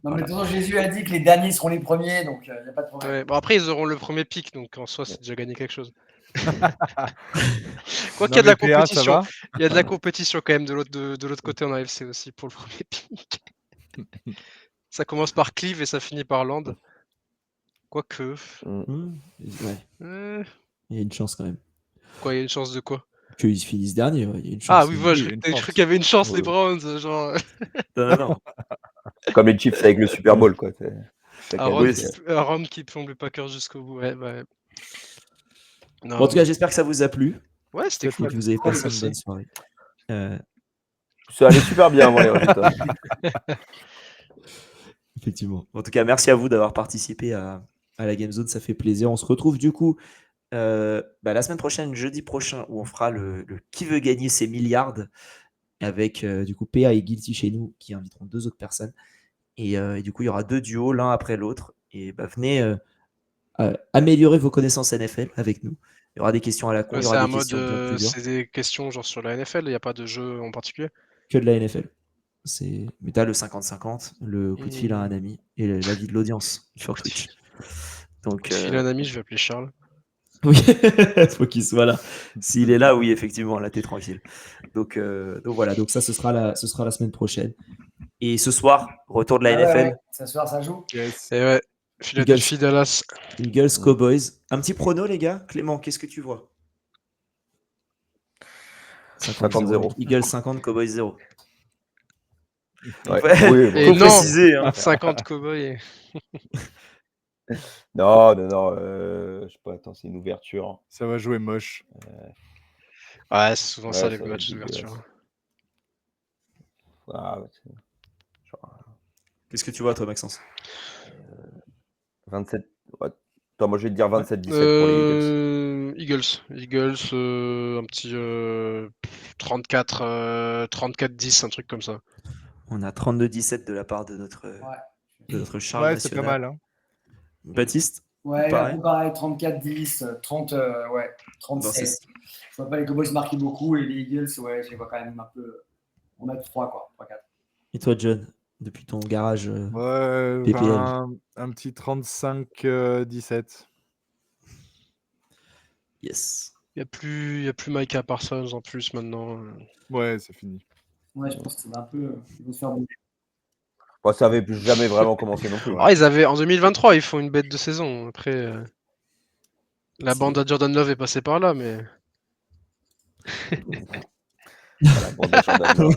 Non, mais de toute façon, Jésus a dit que les derniers seront les premiers, donc il n'y a pas de problème. Ouais. Bon, après, ils auront le premier pick, donc en soi, c'est déjà gagné quelque chose. Quoi qu'il y a de la PA, ça compétition. va Il y a de la compétition quand même de l'autre côté en AFC aussi pour le premier pick. Ça commence par Cleave et ça finit par Land. Quoique. Ouais, euh, il y a une chance quand même. Quoi, il y a une chance de quoi? Qu'ils finissent dernier. Ouais, il y a une chance. Ah oui, voilà, oui, je il y a une crois chance. qu'il y avait une chance, les Ouais. Browns. Genre. Non. Comme les Chiefs avec le Super Bowl, quoi. Chaque Aaron, année, oui, c'est- Aaron qui plombe le Packers jusqu'au bout. Ouais, bah, ouais. Non, Bon, en tout cas, j'espère que ça vous a plu ouais, c'était et cool. que vous avez Cool, passé une merci. bonne soirée. Ça allait super bien avant les résultats. Effectivement. En tout cas, merci à vous d'avoir participé à la Game Zone, ça fait plaisir. On se retrouve du coup la semaine prochaine, jeudi prochain, où on fera le qui veut gagner ses milliards avec du coup PA et Guilty chez nous qui inviteront 2 autres personnes. Et du coup, il y aura 2 duos, l'un après l'autre. Et venez améliorer vos connaissances NFL avec nous. Il y aura des questions à la con, il y C'est aura un des mode, questions bien plus dures. c'est des questions genre sur la NFL, il n'y a pas de jeu en particulier. Que de la NFL. Mais t'as le 50-50, le coup de fil à un ami et l'avis de l'audience sur Twitch. Donc, Si il a un ami, je vais appeler Charles. oui, faut qu'il soit là. S'il est là, oui, effectivement, là, t'es tranquille. Donc voilà, donc ça, ce sera la semaine prochaine. Et ce soir, retour de la Ah ouais, NFL, ouais. Ce soir, ça joue. Yes. Et ouais, Philadelphie, Dallas. Eagles, Cowboys. Un petit prono, les gars. Clément, qu'est-ce que tu vois? 50-0. Eagles 50, Cowboys 0. Ouais. Ouais, Oui, Et faut non. préciser. Hein. 50 Cowboys. Non, je sais pas, attends, c'est une ouverture. Ça va jouer moche. Ouais, c'est souvent Ouais, ça, les ça va matchs être d'ouverture. Ah, ouais, Qu'est-ce que tu vois, toi, Maxence? 27. Ouais. Attends, moi je vais te dire 27-17 pour les Eagles. Eagles, un petit 34-10, un truc comme ça. On a 32-17 de la part de notre Charles Ouais, c'est pas national. mal. Hein. Baptiste? Ouais, Pareil. pareil, 34-10, 30, ouais, 37. Je vois pas les Cowboys marquer beaucoup et les Eagles, ouais, je les vois quand même un peu. On met 3, quoi. 3-4. Et toi, John, depuis ton garage Ouais, PPL. un petit 35-17. Yes. Il y a plus Micah Parsons en plus maintenant. Ouais, c'est fini. Ouais, je pense que ça va un peu. Ils vont se faire bouger. Bon, ça avait jamais vraiment commencé non plus. Ah, ils avaient en 2023, ils font une bête de saison. Après, la C'est- bande à Jordan Love est passée par là, mais Voilà, bande à Jordan Love.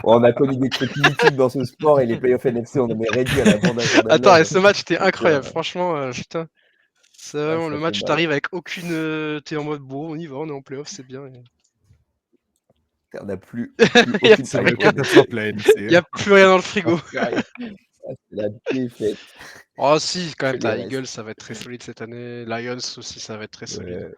On a connu des trucs mythiques dans ce sport et les playoffs NFC, on en est réduit à la bande à Jordan attends, Love. et ce match était incroyable. Franchement, putain. C'est vraiment ça le fait match, mal. t'arrives avec aucune. T'es en mode bon, on y va, on est en playoff, c'est bien. On n'a plus Y a aucune plus C'est rien. la catastrophe, la NFC. Il n'y a plus rien dans le frigo. Ah, c'est la défaite. Oh si, quand même, Que t'as les restes. Eagles, ça va être très solide cette année. Lions aussi, ça va être très solide.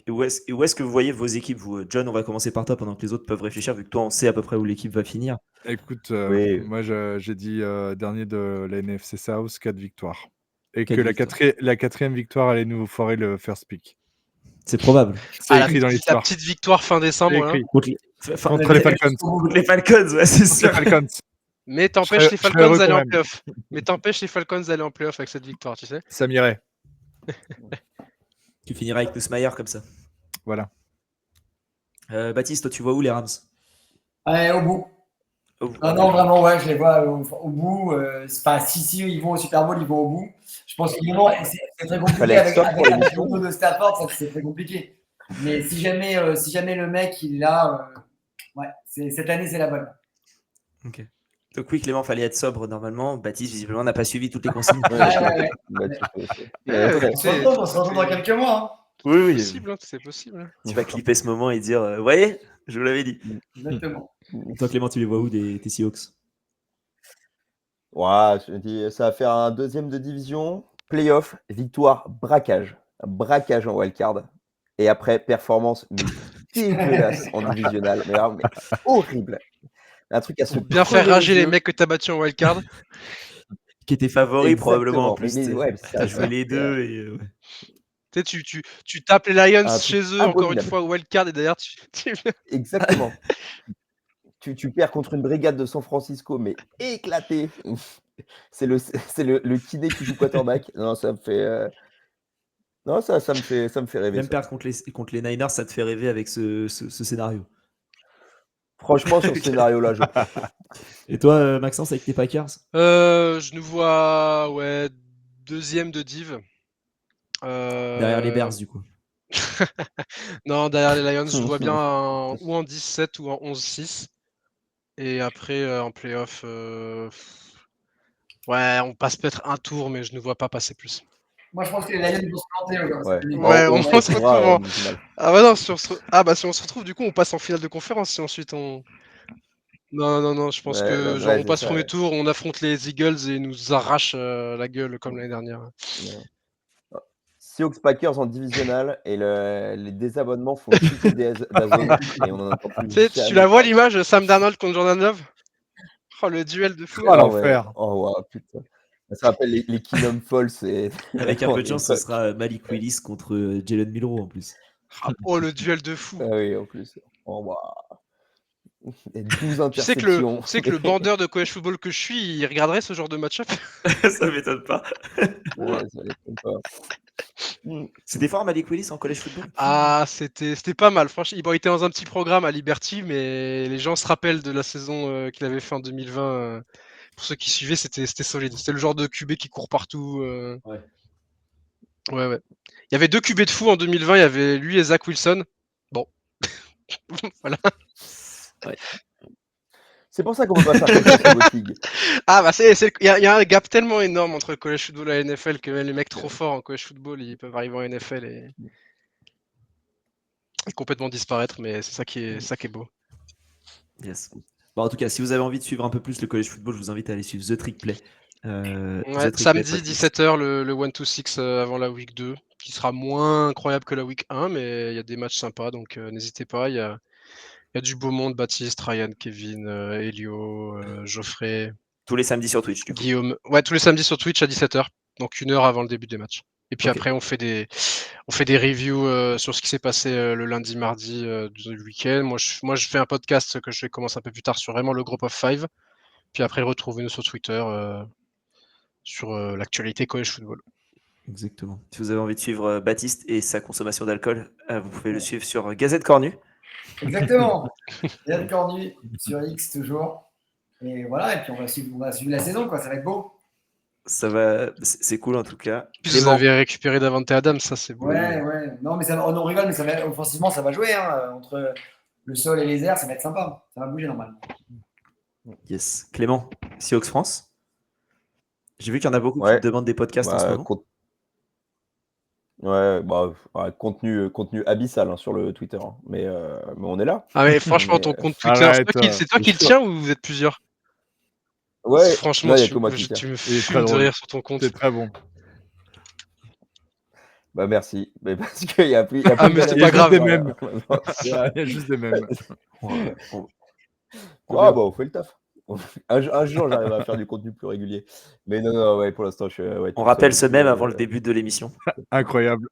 Et où est-ce que vous voyez vos équipes, vous? John, on va commencer par toi pendant que les autres peuvent réfléchir, vu que toi, on sait à peu près où l'équipe va finir. Écoute, Oui. moi j'ai dit dernier de la NFC South, 4 victoires. Et que 4 la victoires. la quatrième victoire allait nous foirer le first pick. C'est probable. C'est la écrit dans la l'histoire. petite victoire fin C'est décembre, là. écrit. Contre les, enfin, Contre les Falcons. Contre les Falcons, ouais, c'est Contre les sûr. Falcons. Mais t'empêches les je serais Falcons heureux d'aller quand en même. playoff. Mais t'empêches les Falcons d'aller en playoff avec cette victoire, tu sais. Ça m'irait. Tu finiras avec Nussmeier comme ça. Voilà. Baptiste, toi, tu vois où les Rams? Allez, au bout. Non, vraiment, ouais, je les vois au bout. Si ils vont au Super Bowl, ils vont au bout. Je pense qu'évidemment, c'est très compliqué Fallait être avec sobre pour le l'émission. dos de Stafford, c'est très compliqué. Mais si jamais le mec, il est là, ouais, cette année, c'est la bonne. Ok. Donc oui, Clément, fallait être sobre normalement. Baptiste, visiblement, n'a pas suivi toutes les consignes. Ouais. On se retrouve dans quelques mois. Hein. Oui, oui. Possible, hein, c'est possible. Hein. Tu vas clipper ce moment et dire, vous voyez, je vous l'avais dit. Exactement. Toi, Clément, tu les vois où tes Seahawks? Ouais, je dis, ça va faire un deuxième de division, playoff, victoire, braquage. Braquage en wildcard. Et après, performance dégueulasse en divisional. Mais horrible. Un truc à se Pour bien faire crever rager les yeux. mecs que t'as battus en wildcard. Qui était favori probablement en plus. Exactement. Mais ouais, t'as joué les deux et ouais. Tu sais, tu tapes les Lions Un chez truc eux, encore une abominable. fois, wildcard, et derrière, Exactement. tu perds contre une brigade de San Francisco, mais éclaté. C'est le kiné qui joue quarterback. Non, ça me fait. Non, ça me fait rêver. Même Ça. perdre contre les Niners, ça te fait rêver avec ce scénario. Franchement, sur ce scénario-là, je. Et toi, Maxence, avec tes Packers? je nous vois, ouais, deuxième de div. Derrière les Bears, du coup. Non, derrière les Lions, je vois bien ou en 17 ou en 11-6. Et après, en playoff, ouais, on passe peut-être un tour, mais je ne vois pas passer plus. Moi, je pense que les Lions vont se planter aujourd'hui. Ouais, on se retrouve en... divisional. Ah bah non, si on se retrouve, du coup, on passe en finale de conférence si ensuite on... Non, je pense que genre on passe premier tour, on affronte les Eagles et ils nous arrachent la gueule comme l'année dernière. Seahawks Packers en divisional et les désabonnements font chuter d'Azone et on en entend plus. Tu la vois l'image, Sam Darnold contre Jordan Love? Oh, le duel de fou. Oh, l'enfer. Oh, wow, putain. Ça rappelle les Kingdom Falls. Avec un peu de chance, ce sera Malik Willis contre Jalen Milrow en plus. Oh, le duel de fou. Ah oui, en plus. Oh, wow. Et 12 interceptions. Tu sais que le bandeur de college football que je suis, il regarderait ce genre de match-up? Ça m'étonne pas. Ouais, ça m'étonne pas. C'était fort Malik Willis en college football? Ah, c'était pas mal. Franchement, il était dans un petit programme à Liberty, mais les gens se rappellent de la saison qu'il avait fait en 2020. Pour ceux qui suivaient, c'était solide. C'était le genre de QB qui court partout. Ouais. Ouais. Il y avait deux QB de fou en 2020. Il y avait lui et Zach Wilson. Bon. Voilà. Ouais. C'est pour ça qu'on peut pas faire comme ça sur League. Ah bah il y a un gap tellement énorme entre le college football et la NFL que même les mecs trop forts en college football, ils peuvent arriver en NFL et complètement disparaître, mais c'est ça qui est beau. Yes. Bon, en tout cas, si vous avez envie de suivre un peu plus le college football, je vous invite à aller suivre The Trick Play. Samedi 17h le 1-2-6 avant la week 2, qui sera moins incroyable que la week 1, mais il y a des matchs sympas, donc n'hésitez pas. Il y a du beau monde, Baptiste, Ryan, Kevin, Elio, Geoffrey. Tous les samedis sur Twitch, du coup. Guillaume. Ouais, tous les samedis sur Twitch à 17h, donc 1 heure avant le début des matchs. Et puis Okay. après, on fait des reviews sur ce qui s'est passé le lundi, mardi du week-end. Moi, je fais un podcast que je vais commencer un peu plus tard sur vraiment le Group of Five. Puis après, retrouvez-nous sur Twitter sur l'actualité college football. Exactement. Si vous avez envie de suivre Baptiste et sa consommation d'alcool, vous pouvez le suivre sur Gazette Cornue. Exactement. Gazette Cornue sur X toujours. Et voilà, et puis on va suivre la saison, quoi. Ça va être beau. Ça va, c'est cool en tout cas. Puis vous avez récupéré Davante Adams, ça c'est beau. Ouais. Non, mais on rigole, mais offensivement, ça va jouer. Hein, entre le sol et les airs, ça va être sympa. Ça va bouger normalement. Yes. Clément, Seahawks France. J'ai vu qu'il y en a beaucoup qui te demandent des podcasts en ce moment. Contenu abyssal sur le Twitter. Hein. Mais on est là. Ah mais franchement, ton compte Twitter, c'est toi qui le tiens ou vous êtes plusieurs? Ouais. Franchement, là, tu me fumes de rire sur ton compte. C'est très bon. Bah merci. Mais parce qu'il y a plus. Ah mais c'est pas grave. Des mêmes. Il y a juste des mêmes. On fait le taf. Un jour, j'arriverai à faire du contenu plus régulier. Mais non, ouais, pour l'instant, je suis ouais, On tout rappelle seul ce même dessus, avant le début de l'émission. Incroyable.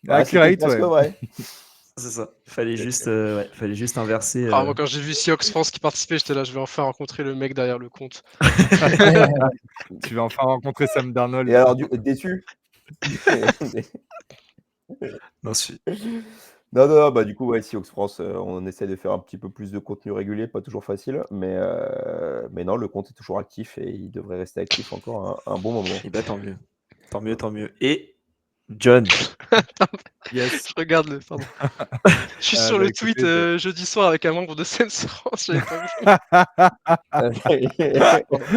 Ouais, c'était Accurate, presque ouais. vrai. C'est ça. Fallait juste inverser. Ah, moi, quand j'ai vu Seahawks France qui participait, j'étais là, je vais enfin rencontrer le mec derrière le compte. Tu vas enfin rencontrer Sam Darnold. Et alors, déçu? Non, si. Non, bah du coup, ouais, Seahawks France, on essaie de faire un petit peu plus de contenu régulier, pas toujours facile, mais non, le compte est toujours actif et il devrait rester actif encore un bon moment. Et bah tant mieux. Tant mieux, tant mieux. Et John, Yes. Je regarde le. Pardon. Je suis sur bah, le tweet écoutez, jeudi soir avec un membre de Saints France, j'avais pas vu.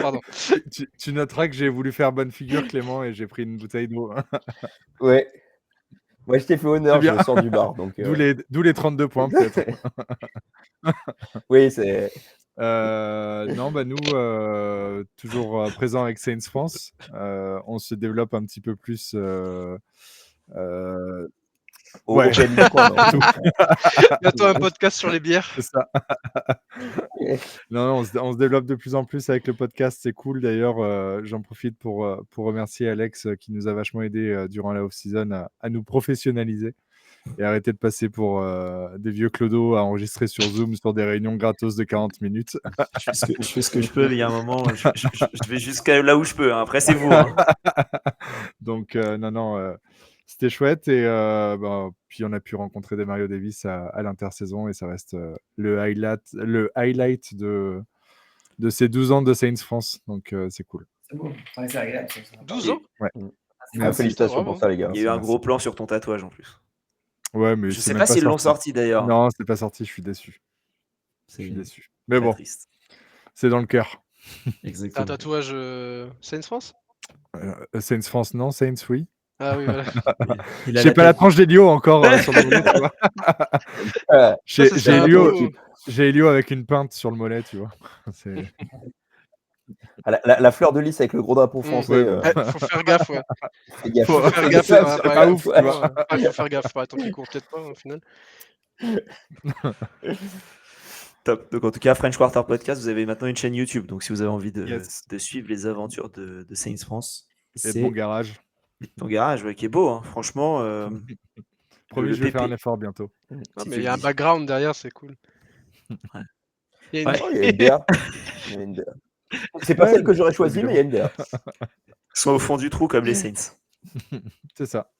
Pardon. Tu noteras que j'ai voulu faire bonne figure, Clément, et j'ai pris une bouteille d'eau. Ouais. Moi, je t'ai fait honneur, C'est bien. je sors du bar, donc D'où les 32 points, peut-être. oui, c'est Non, bah nous, toujours présents avec Saints France, on se développe un petit peu plus. au Ouais. PMU du coin, non? Bientôt un podcast sur les bières. C'est ça. Non, on se développe de plus en plus avec le podcast, c'est cool. D'ailleurs, j'en profite pour remercier Alex qui nous a vachement aidé durant la off-season à nous professionnaliser et arrêter de passer pour des vieux clodos à enregistrer sur Zoom sur des réunions gratos de 40 minutes. je fais ce que je peux, mais il y a un moment, je vais jusqu'à là où je peux. Hein. Après, c'est vous. Hein. Donc, non, c'était chouette. Et puis, on a pu rencontrer des Mario Davis à l'intersaison et ça reste le highlight de ces 12 ans de Saints France. Donc, c'est cool. C'est beau. Ouais, c'est agréable. Ça. 12 ans? Ouais. Félicitations Bravo. pour ça, les gars. Il y a eu un Merci. gros plan sur ton tatouage en plus. Ouais, mais Je c'est sais même pas s'ils l'ont sorti. sorti d'ailleurs. Non, c'est pas sorti. Je suis déçu. Je suis déçu. Mais Très bon, triste. c'est dans le cœur. T'as un Exactement. tatouage Saints France? Saints France, non. Saints, oui. Ah oui, voilà. Il a J'ai pas la tête. tranche d'Elio encore sur le mollet, tu vois. Ça, c'est un beau- J'ai Elio avec une pinte sur le mollet, tu vois. C'est- Ah, la fleur de lys avec le gros drapeau français. Ouais, Faut faire gaffe, ouais. Fais gaffe. Faut faire gaffe, Fais hein, gaffe, pas pas ouf, ouf, tu ouais. vois. Faut faire gaffe, tant qu'il court peut-être pas au final. Top. Donc en tout cas, French Quarter Podcast, vous avez maintenant une chaîne YouTube. Donc si vous avez envie de, Yes. de suivre les aventures de Saints France, Et c'est bon garage. ton garage ouais, qui est beau. Hein. Franchement, Promis, le je vais faire un PP. effort bientôt. Non, Si mais tu il y le a un dis. background derrière, c'est cool. Ouais. Il y a une- Ouais. Oh, il y a une DA. Il y a une DA. C'est pas Ouais, celle que j'aurais choisie, mais il y a une DA. Soit au fond du trou comme les Saints. C'est ça.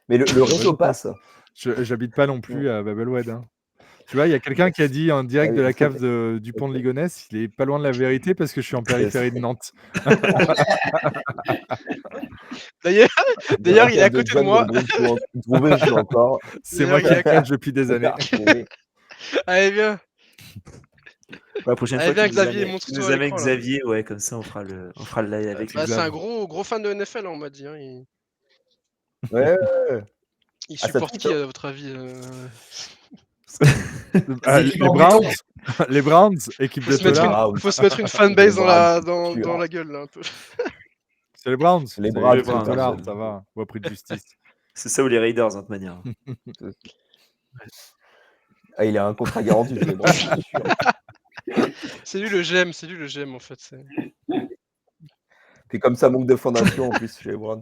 Mais le réseau passe. J'habite pas non plus à Babelwed. Hein. Tu vois, il y a quelqu'un qui a dit en direct de la cave du pont de Ligonnès, il est pas loin de la vérité parce que je suis en périphérie de Nantes. D'ailleurs, il est à côté de moi. Trouvé, je suis encore. C'est moi qui D'ailleurs, la cache depuis des années. Allez, viens. La prochaine Allez, fois, viens, tu Xavier, nous montre-toi nous à amènes l'écran, là. Xavier, ouais, comme ça on fera le live avec lui. Bah, c'est Xav. un gros fan de NFL, on m'a dit. Hein. Ouais. Il ça supporte pique, qui, hein. à votre avis Les Browns, les Browns, équipe faut de se, mettre Tola. une, faut se mettre une fanbase dans la, sûr. dans la gueule, là, un peu. C'est les Browns. Les C'est Browns, les c'est les Tolards, Browns. ça va. Ou prix de justice. C'est ça ou les Raiders, hein, de toute manière. Ah, il a un contrat garanti, je les Browns, c'est sûr. C'est lui le GM, en fait. Puis comme ça manque de fondation en plus chez les Browns.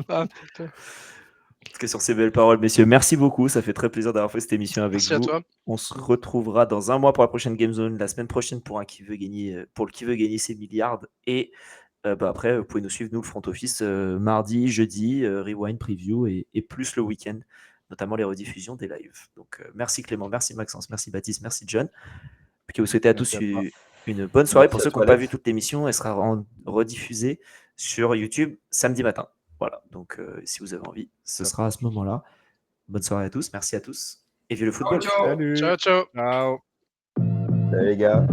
Ah, putain. En tout cas, sur ces belles paroles, messieurs, merci beaucoup. Ça fait très plaisir d'avoir fait cette émission avec Merci à vous. toi. On se retrouvera dans un mois pour la prochaine Game Zone, la semaine prochaine pour le qui veut gagner ses milliards. Et après, vous pouvez nous suivre, nous, le front office, mardi, jeudi, rewind, preview et plus le week-end, notamment les rediffusions des lives. Donc, merci Clément, merci Maxence, merci Baptiste, merci John. Puis vous souhaitez à tous une bonne soirée. Merci Pour à ceux qui toi, n'ont pas Alex. vu toute l'émission, elle sera rediffusée sur YouTube samedi matin. Voilà, donc si vous avez envie, ce sera à ce moment-là. Bonne soirée à tous, merci à tous et vive le football. Ciao. Salut. Ciao, ciao. Ciao. Salut les gars.